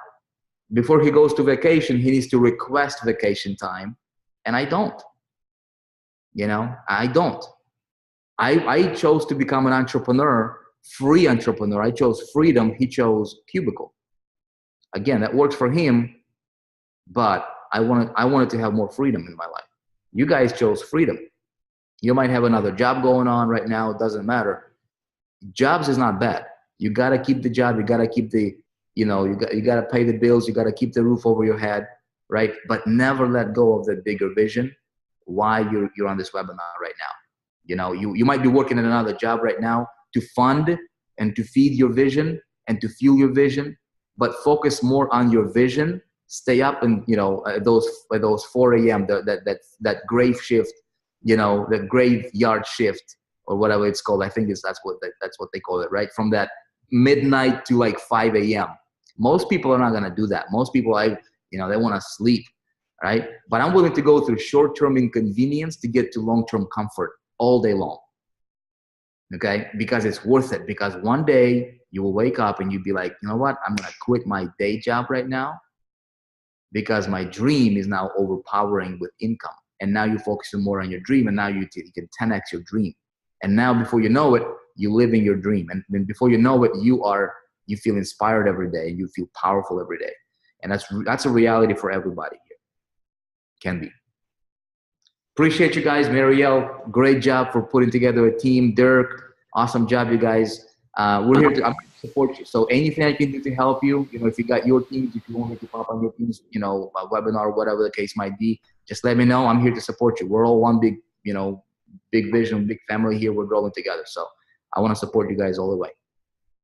S3: Before he goes to vacation, he needs to request vacation time. And I don't, you know, I don't. I chose to become an entrepreneur, free entrepreneur. I chose freedom. He chose cubicle. Again, that works for him, but I wanted to have more freedom in my life. You guys chose freedom. You might have another job going on right now. It doesn't matter. Jobs is not bad. You got to keep the job. You got to keep the, you know, you got to pay the bills. You got to keep the roof over your head, right? But never let go of the bigger vision while you're on this webinar right now. You know, you might be working at another job right now to fund and to feed your vision and to fuel your vision, but focus more on your vision stay up and, you know, those 4 a.m., that grave shift, you know, the graveyard shift or whatever it's called. I think that's what they call it, right? From that midnight to like 5 a.m. Most people are not going to do that. Most people, they want to sleep, right? But I'm willing to go through short-term inconvenience to get to long-term comfort all day long. Okay? Because it's worth it. Because one day you will wake up and you'll be like, you know what? I'm going to quit my day job right now because my dream is now overpowering with income. And now you're focusing more on your dream, and now you can 10x your dream. And now before you know it, you live in your dream. And then before you know it, you feel inspired every day. You feel powerful every day. And that's a reality for everybody here. Can be. Appreciate you guys. Marielle, great job for putting together a team. Dirk, awesome job, you guys. I'm here to support you. So anything I can do to help you, if you got your teams, if you want me to pop on your teams, a webinar, whatever the case might be, just let me know. I'm here to support you. We're all one big vision, big family here. We're growing together. So I want to support you guys all the way.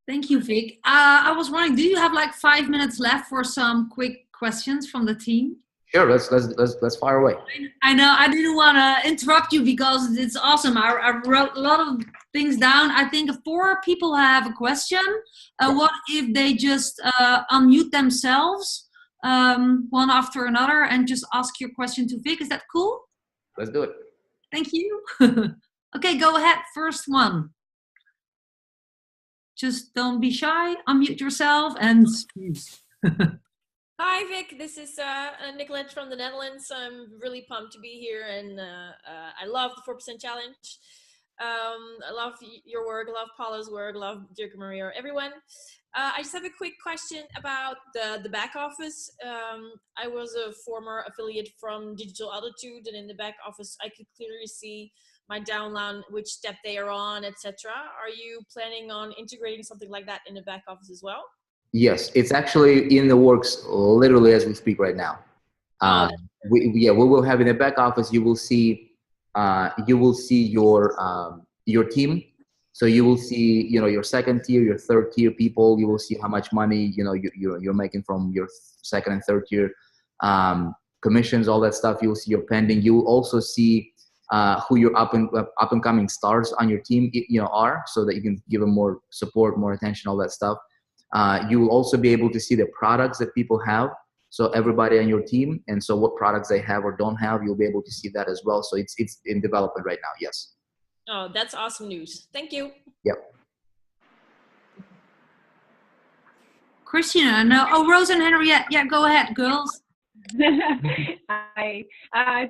S1: Thank you, Vic. I was wondering, do you have like 5 minutes left for some quick questions from the team?
S3: Sure, let's fire away.
S1: I know I didn't want to interrupt you because it's awesome. I wrote a lot of things down. I think 4 people have a question. What if they just unmute themselves one after another and just ask your question to Vic? Is that cool?
S3: Let's do it.
S1: Thank you. Okay, go ahead. First one. Just don't be shy. Unmute yourself and speak.
S4: Hi, Vic. This is Nicolette from the Netherlands. I'm really pumped to be here, and I love the 4% Challenge. I love your work, I love Paulo's work, I love Dirk and Maria, everyone. I just have a quick question about the back office. I was a former affiliate from Digital Altitude, and in the back office, I could clearly see my downline, which step they are on, etc. Are you planning on integrating something like that in the back office as well?
S3: Yes, it's actually in the works literally as we speak right now. We will have in the back office, you will see your team. So you will see, your second tier, your third tier people. You will see how much money, you're making from your second and third tier commissions, all that stuff. You will see your pending. You will also see who your up and coming stars on your team, are, so that you can give them more support, more attention, all that stuff. You will also be able to see the products that people have. So everybody on your team, and so what products they have or don't have, you'll be able to see that as well. So it's in development right now. Yes.
S4: Oh, that's awesome news. Thank you.
S3: Yep.
S1: Christina, no. Oh, Rose and Henriette. Yeah, go ahead, girls.
S5: Hi.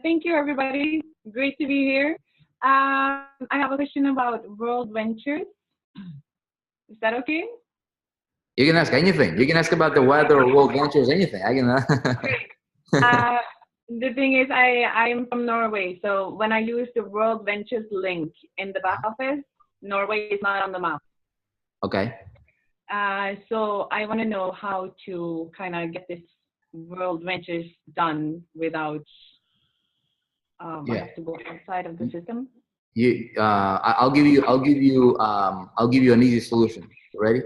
S5: Thank you, everybody. Great to be here. I have a question about World Ventures. Is that okay?
S3: You can ask anything. You can ask about the weather or World Ventures, anything. I can.
S5: The thing is, I am from Norway, so when I use the World Ventures link in the back office, Norway is not on the map.
S3: Okay.
S5: So I want to know how to kind of get this World Ventures done without I have to go outside of the system.
S3: I'll give you an easy solution. You ready?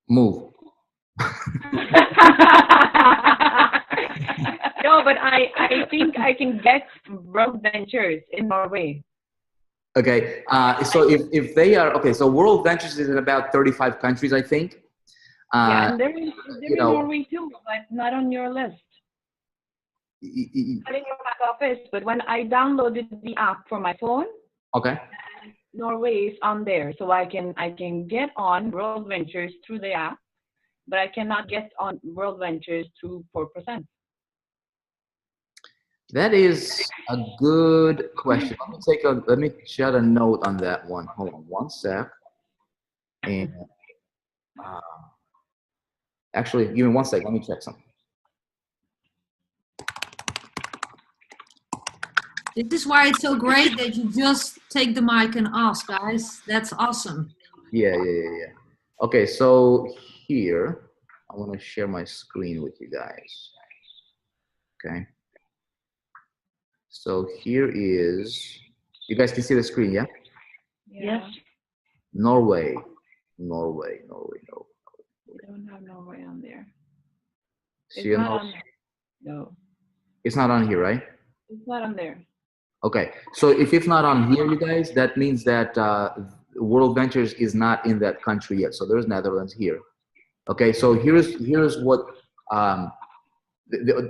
S3: Move.
S5: No, but I think I can get World Ventures in Norway.
S3: Okay. So if they are okay, so World Ventures is in about 35 countries, I think.
S5: Yeah, and they're in Norway too, but not on your list. Not in your back office, but when I downloaded the app for my phone,
S3: okay,
S5: Norway is on there, so I can get on World Ventures through the app, but I cannot get on World Ventures through 4%.
S3: That is a good question. Let me jot a note on that one. Hold on one sec. And actually, give me 1 second. Let me check something.
S1: This is why it's so great that you just take the mic and ask, guys. That's awesome.
S3: Yeah. Okay, so here, I want to share my screen with you guys. Okay. So here is, you guys can see the screen, yeah?
S5: Yes.
S3: Norway.
S5: We don't have Norway on there. It's
S3: See,
S5: not on. No,
S3: it's not on here, right?
S5: it's not on there.
S3: Okay, so if it's not on here, you guys, that means that World Ventures is not in that country yet. So there's Netherlands here. Okay, so here's what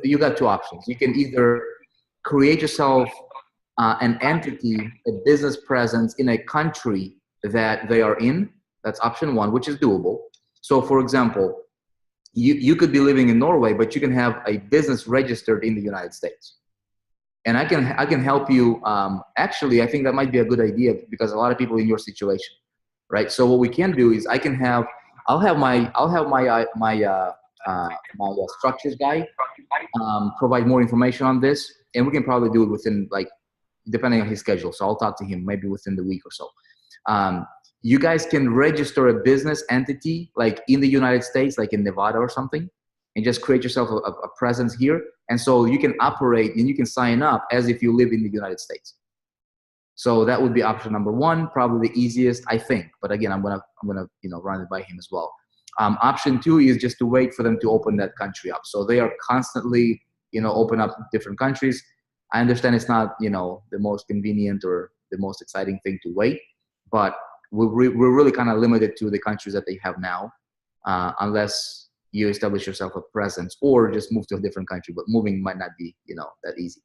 S3: you got two options. You can either create yourself an entity, a business presence in a country that they are in. That's option one, which is doable. So, for example, you could be living in Norway, but you can have a business registered in the United States. And I can help you. Actually, I think that might be a good idea because a lot of people in your situation, right? So what we can do is I'll have my structures guy provide more information on this, and we can probably do it within, like, depending on his schedule. So I'll talk to him maybe within the week or so. You guys can register a business entity like in the United States, like in Nevada or something, and just create yourself a presence here. And so you can operate and you can sign up as if you live in the United States. So that would be option number one, probably the easiest, I think. But again, I'm gonna run it by him as well. Option two is just to wait for them to open that country up. So they are constantly, open up different countries. I understand it's not, the most convenient or the most exciting thing to wait, but we're really kind of limited to the countries that they have now, unless you establish yourself a presence or just move to a different country. But moving might not be, that easy.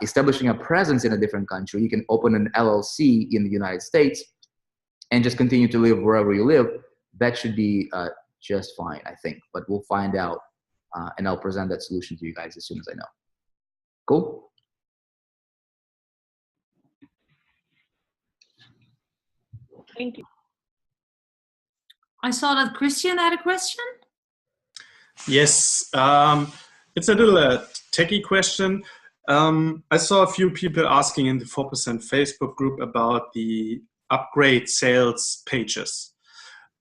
S3: Establishing a presence in a different country, you can open an LLC in the United States and just continue to live wherever you live. That should be just fine, I think. But we'll find out, and I'll present that solution to you guys as soon as I know. Cool?
S5: Thank you.
S1: I saw that Christian had a question.
S6: Yes, it's a little techie question. I saw a few people asking in the 4% Facebook group about the upgrade sales pages.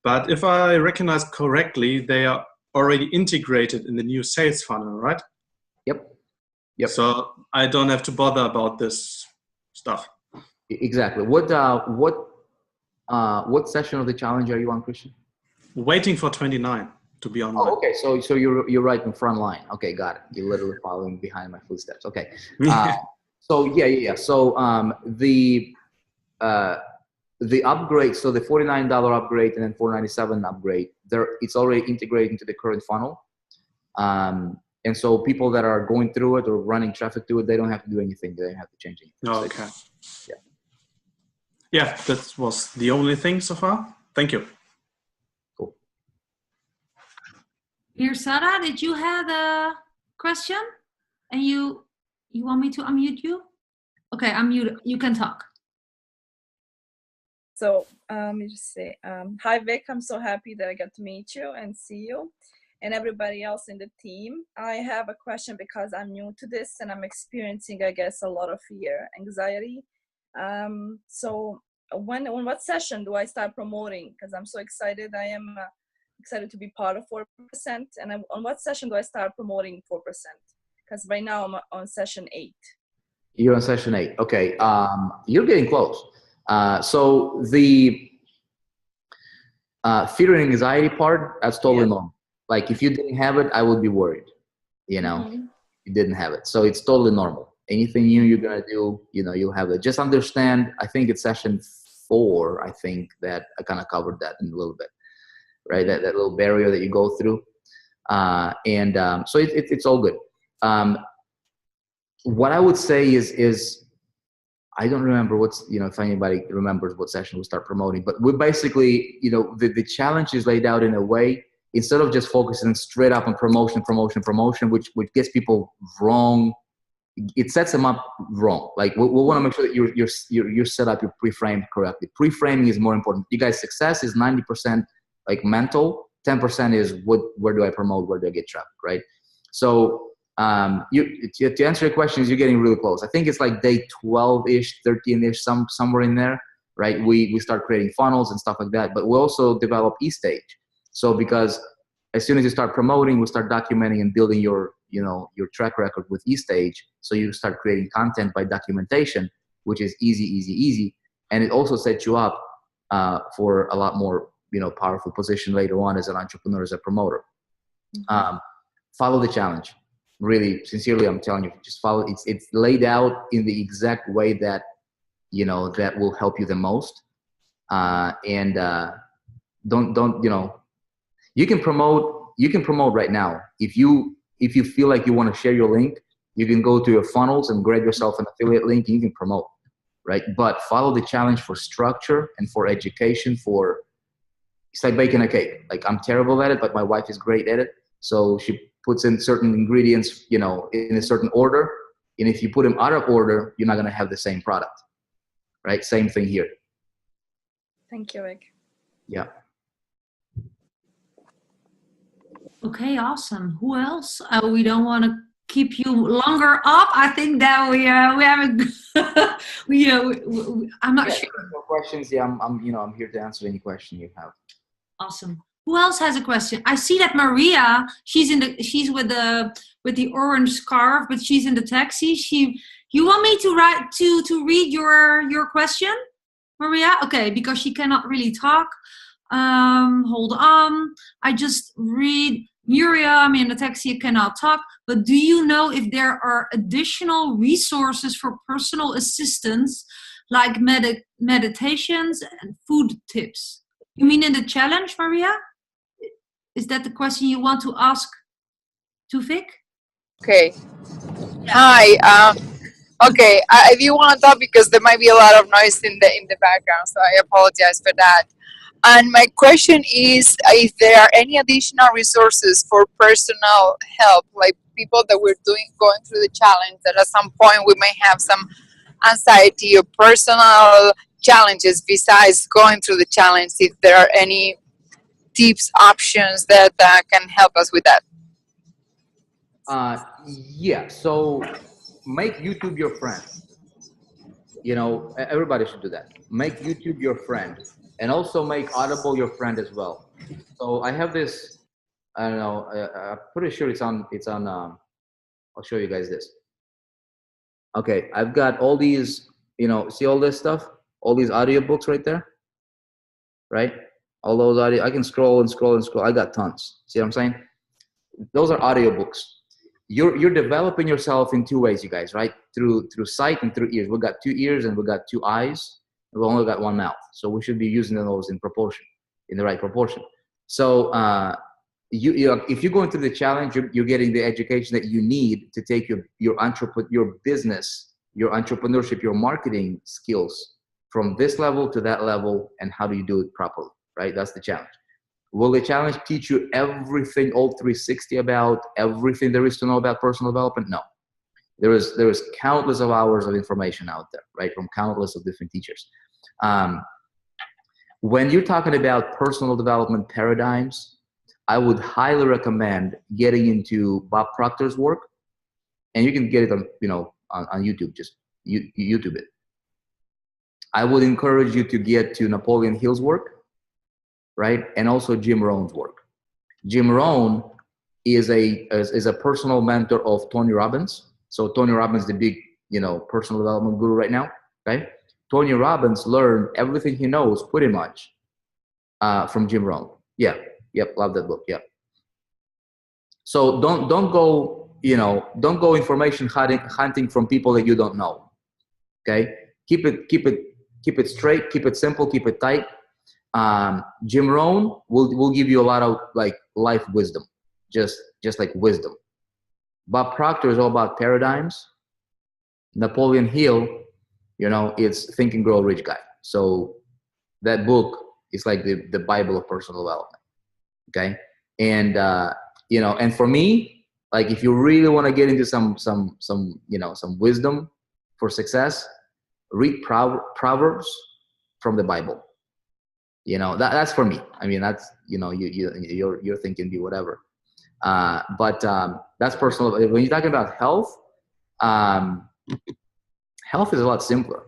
S6: But if I recognize correctly, they are already integrated in the new sales funnel, right?
S3: Yep.
S6: So I don't have to bother about this stuff.
S3: Exactly. What session of the challenge are you on, Christian?
S6: Waiting for 29 to be online.
S3: Oh, okay. So you're right in front line. Okay, got it. You're literally following behind my footsteps. Okay. So yeah. So the upgrade, so the $49 upgrade and then $497 upgrade, it's already integrated into the current funnel. And so people that are going through it or running traffic through it, they don't have to do anything. They don't have to change anything.
S6: Okay. Yeah, that was the only thing so far. Thank you.
S3: Cool.
S1: Here, Sarah, did you have a question? And you want me to unmute you? Okay, unmute. You can talk.
S7: So let me just say, hi Vic, I'm so happy that I got to meet you and see you and everybody else in the team. I have a question because I'm new to this and I'm experiencing, I guess, a lot of fear, anxiety. So on what session do I start promoting? Because I'm so excited. I am excited to be part of 4%. And on what session do I start promoting 4%? Because right now I'm on session 8.
S3: You're on session 8. Okay. You're getting close. So the fear and anxiety part, that's totally normal. Like if you didn't have it, I would be worried, You didn't have it. So it's totally normal. Anything new you're going to do, you'll have it. Just understand, I think it's session 4, I think that I kind of covered that in a little bit, right? That little barrier that you go through. So it's all good. What I would say is I don't remember if anybody remembers what session we start promoting, but we basically, the challenge is laid out in a way, instead of just focusing straight up on promotion, which gets people wrong. It sets them up wrong. Like we want to make sure that you're set up, you're pre-framed correctly. Pre-framing is more important. You guys' success is 90% like mental, 10% is where do I promote, where do I get traffic, right? So to answer your questions, you're getting really close. I think it's like day 12-ish, 13-ish, somewhere in there, right? We start creating funnels and stuff like that, but we also develop eStage. So because as soon as you start promoting, we start documenting and building your track record with eStage. So you start creating content by documentation, which is easy. And it also sets you up for a lot more, powerful position later on as an entrepreneur, as a promoter. follow the challenge. Really, sincerely, I'm telling you, just follow. It's laid out in the exact way that, you know, that will help you the most. And don't, you know, you can promote right now. If you feel like you want to share your link, you can go to your funnels and grab yourself an affiliate link and you can promote, right? But follow the challenge for structure and for education. It's like baking a cake. Like, I'm terrible at it, but my wife is great at it. So she puts in certain ingredients, you know, in a certain order. And if you put them out of order, you're not going to have the same product, right? Same thing here.
S7: Thank you, Vic.
S3: Yeah.
S1: Okay, awesome. Who else? We don't want to keep you longer up. I think that we have I'm not sure.
S3: No questions. Yeah, I'm here to answer any question you have.
S1: Awesome. Who else has a question? I see that Maria, she's with the orange scarf, but she's in the taxi. You want me to read your question, Maria? Okay, because she cannot really talk. Hold on. I just read Miriam in the taxi cannot talk, but do you know if there are additional resources for personal assistance like meditations and food tips? You mean in the challenge, Maria? Is that the question you want to ask to Vic?
S8: Okay. Hi. Okay. I do want to talk because there might be a lot of noise in the background, so I apologize for that. And my question is if there are any additional resources for personal help, like people that we're going through the challenge, that at some point we may have some anxiety or personal challenges besides going through the challenge, if there are any tips, options that can help us with that.
S3: Yeah, so make YouTube your friend. You know, everybody should do that. Make YouTube your friend, and also make Audible your friend as well. So I have this, I don't know, I'm pretty sure it's on, I'll show you guys this. Okay, I've got all these, you know, see all this stuff? All these audiobooks right there, right? All those audio, I can scroll and scroll and scroll. I got tons. See what I'm saying? Those are audiobooks. You're developing yourself in two ways, you guys, right? Through sight and through ears. We've got 2 ears and we've got 2 eyes. We've only got 1 mouth. So we should be using those in proportion, in the right proportion. So if you're going through the challenge, you're getting the education that you need to take your business, your entrepreneurship, your marketing skills from this level to that level, and how do you do it properly, right? That's the challenge. Will the challenge teach you everything, all 360 about everything there is to know about personal development? No. There is countless of hours of information out there, right, from countless of different teachers. When you're talking about personal development paradigms, I would highly recommend getting into Bob Proctor's work, and you can get it on, you know, on YouTube. Just YouTube it. I would encourage you to get to Napoleon Hill's work, right, and also Jim Rohn's work. Jim Rohn is a personal mentor of Tony Robbins. So Tony Robbins, the big, you know, personal development guru right now. Okay, Tony Robbins learned everything he knows pretty much from Jim Rohn. Yeah, yep, love that book. Yeah. So don't go, you know, don't go information hunting from people that you don't know. Okay, keep it straight, keep it simple, keep it tight. Jim Rohn will give you a lot of like life wisdom, just like wisdom. Bob Proctor is all about paradigms. Napoleon Hill, you know, it's Think and Grow Rich Guy. So that book is like the Bible of personal development. Okay, and you know, and for me, like if you really want to get into some you know, some wisdom for success, read Proverbs from the Bible. You know, that's for me. I mean, that's, you know, your thing can be whatever. But that's personal. When you're talking about health, health is a lot simpler.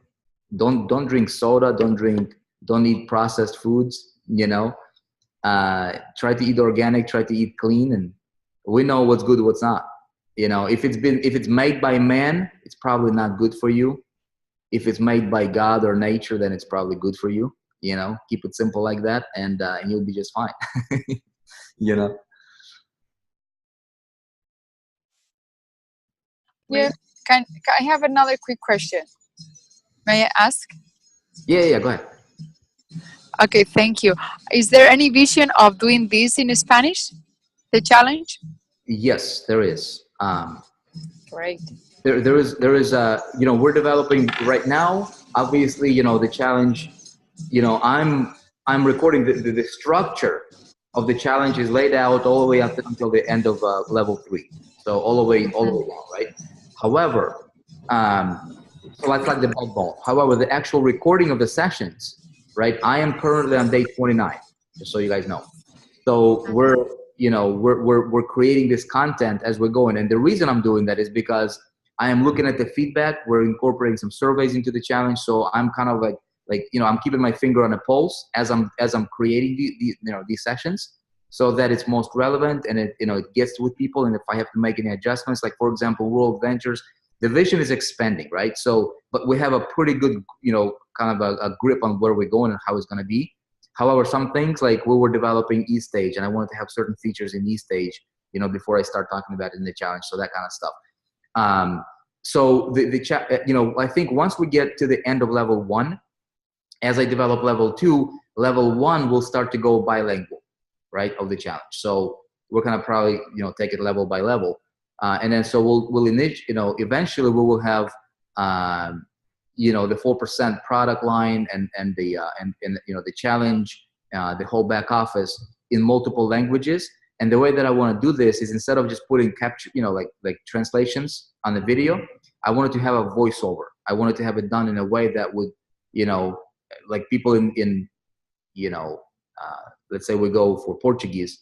S3: Don't drink soda. Don't eat processed foods. You know, try to eat organic. Try to eat clean, and we know what's good, what's not. You know, if it's made by man, it's probably not good for you. If it's made by God or nature, then it's probably good for you. You know, keep it simple like that, and you'll be just fine. You know.
S8: Yeah. Can I have another quick question? May I ask?
S3: Yeah, go ahead.
S8: Okay, thank you. Is there any vision of doing this in Spanish, the challenge?
S3: Yes, there is.
S8: Great.
S3: There is you know, we're developing right now. Obviously, you know, the challenge, you know, I'm recording the structure of the challenge is laid out all the way up until the end of level 3. So all the way down, right? However, so that's like the backbone. However, the actual recording of the sessions, right? I am currently on day 29, just so you guys know. So we're creating this content as we're going. And the reason I'm doing that is because I am looking at the feedback. We're incorporating some surveys into the challenge. So I'm kind of like, you know, I'm keeping my finger on the pulse as I'm creating these sessions, so that it's most relevant and it, you know, it gets with people. And if I have to make any adjustments, like for example, World Ventures, the vision is expanding, right? So, but we have a pretty good, you know, kind of a grip on where we're going and how it's going to be. However, some things like we were developing eStage, and I wanted to have certain features in eStage, you know, before I start talking about it in the challenge. So that kind of stuff. So you know, I think once we get to the end of level 1, as I develop level 2, level 1 will start to go bilingual, right, of the challenge. So we're gonna probably, you know, take it level by level, and then so we'll you know, eventually we will have you know, the 4% product line and the you know, the challenge, the whole back office in multiple languages. And the way that I want to do this is, instead of just putting capture, you know, like translations on the video, I wanted to have a voiceover. I wanted to have it done in a way that would, you know, like people in you know, let's say we go for Portuguese,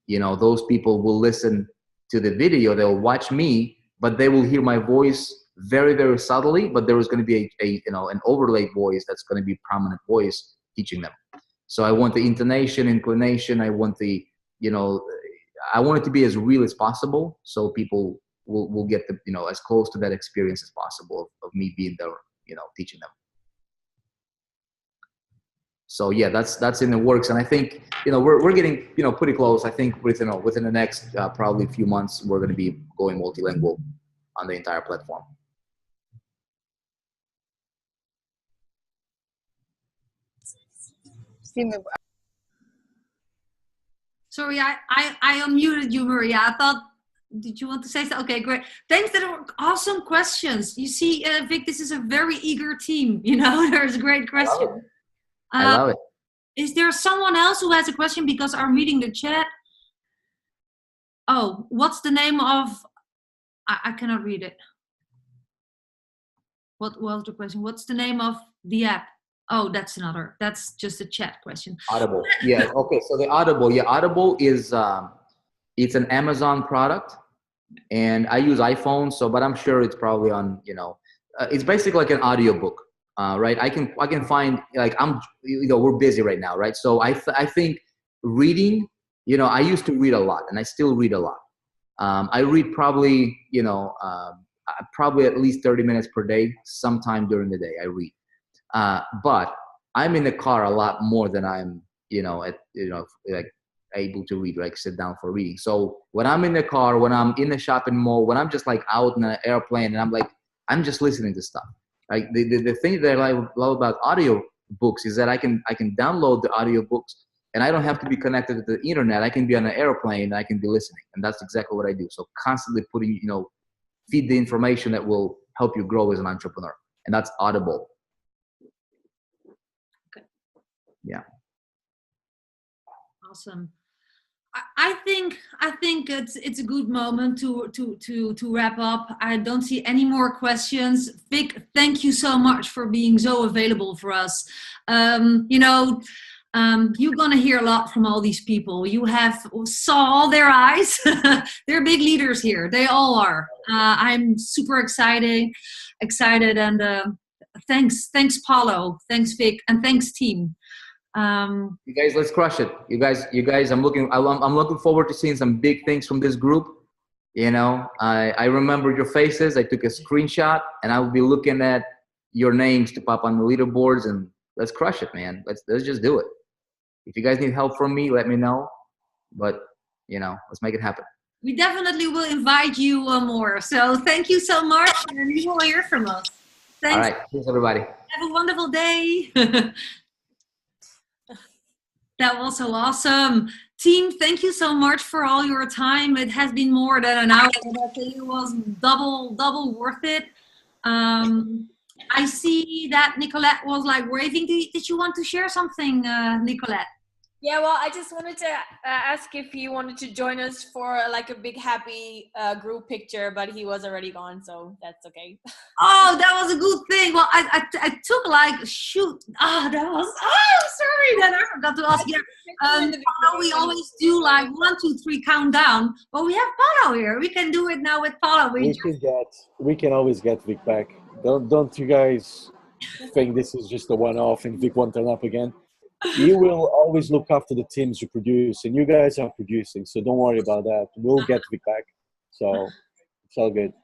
S3: you know, those people will listen to the video, they'll watch me, but they will hear my voice very, very subtly, but there is going to be a you know, an overlaid voice that's going to be prominent voice teaching them. So I want the intonation, inclination, I want the, you know, I want it to be as real as possible, so people will get the, you know, as close to that experience as possible of me being there, you know, teaching them. So yeah, that's in the works, and I think, you know, we're getting, you know, pretty close. I think within the next probably few months, we're going to be going multilingual on the entire platform.
S1: Sorry, I unmuted you, Maria. I thought, did you want to say something? Okay, great. Thanks. That were awesome questions. You see, Vic, this is a very eager team. You know, there's great questions.
S3: I love it.
S1: Is there someone else who has a question? Because I'm reading the chat. Oh, what's the name of? I cannot read it. What was the question? What's the name of the app? Oh, that's just a chat question.
S3: Audible. Yeah. Okay. So the Audible. Yeah. Audible is it's an Amazon product, and I use iPhone. So, but I'm sure it's probably on, you know, it's basically like an audiobook, right? I can find, like, you know, we're busy right now, right? So I think reading, you know, I used to read a lot, and I still read a lot. I read probably, you know, probably at least 30 minutes per day. Sometime during the day I read. But I'm in the car a lot more than I'm, you know, like able to read, like sit down for reading. So when I'm in the car, when I'm in the shopping mall, when I'm just like out in an airplane, and I'm just listening to stuff. Like the thing that I love about audio books is that I can download the audio books, and I don't have to be connected to the internet. I can be on an airplane and I can be listening, and that's exactly what I do. So constantly putting, you know, feed the information that will help you grow as an entrepreneur, and that's Audible. Yeah.
S1: Awesome. I think it's a good moment to wrap up. I don't see any more questions. Vic, thank you so much for being so available for us. You know, you're gonna hear a lot from all these people. You have saw all their eyes. They're big leaders here. They all are. I'm super excited, and thanks Paulo, thanks Vic, and thanks team.
S3: You guys, let's crush it. You guys, I'm looking forward to seeing some big things from this group. You know, I remember your faces. I took a screenshot, and I will be looking at your names to pop on the leaderboards, and let's crush it, man. Let's just do it. If you guys need help from me, let me know. But, you know, let's make it happen.
S1: We definitely will invite you more. So thank you so much, and you will hear from us. Thanks.
S3: All right. Thanks, everybody.
S1: Have a wonderful day. That was so awesome. Team, thank you so much for all your time. It has been more than an hour, but I think it was double worth it. I see that Nicolette was like waving. Did you want to share something, Nicolette?
S4: Yeah, well, I just wanted to ask if he wanted to join us for like a big happy group picture, but he was already gone, so that's okay.
S1: Oh, that was a good thing. Well, I took like, shoot. Sorry, then I forgot to ask. Yeah, we always do like 1, 2, 3 countdown. But we have Paulo here. We can do it now with Paulo.
S2: We can always get Vic back. Don't you guys think this is just a one-off and Vic won't turn up again? You will always look after the teams you produce, and you guys are producing, so don't worry about that. We'll get Vic back. So it's all good.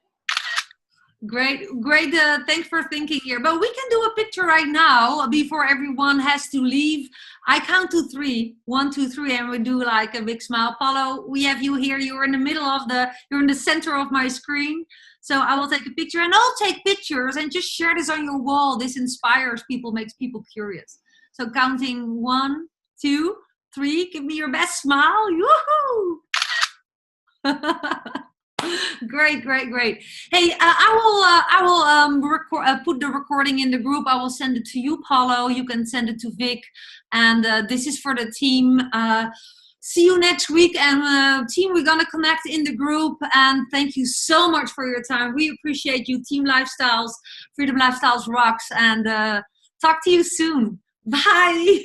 S1: Great. Thanks for thinking here. But we can do a picture right now before everyone has to leave. I count to 3. 1, 2, 3, and we do like a big smile. Paulo, we have you here. You're in the middle of you're in the center of my screen. So I will take a picture, and I'll take pictures and just share this on your wall. This inspires people, makes people curious. So counting 1, 2, 3. Give me your best smile. Yoo-hoo! Great. Hey, I will put the recording in the group. I will send it to you, Paulo. You can send it to Vic. And this is for the team. See you next week. And team, we're going to connect in the group. And thank you so much for your time. We appreciate you. Team Lifestyles, Freedom Lifestyles rocks. And talk to you soon. Bye.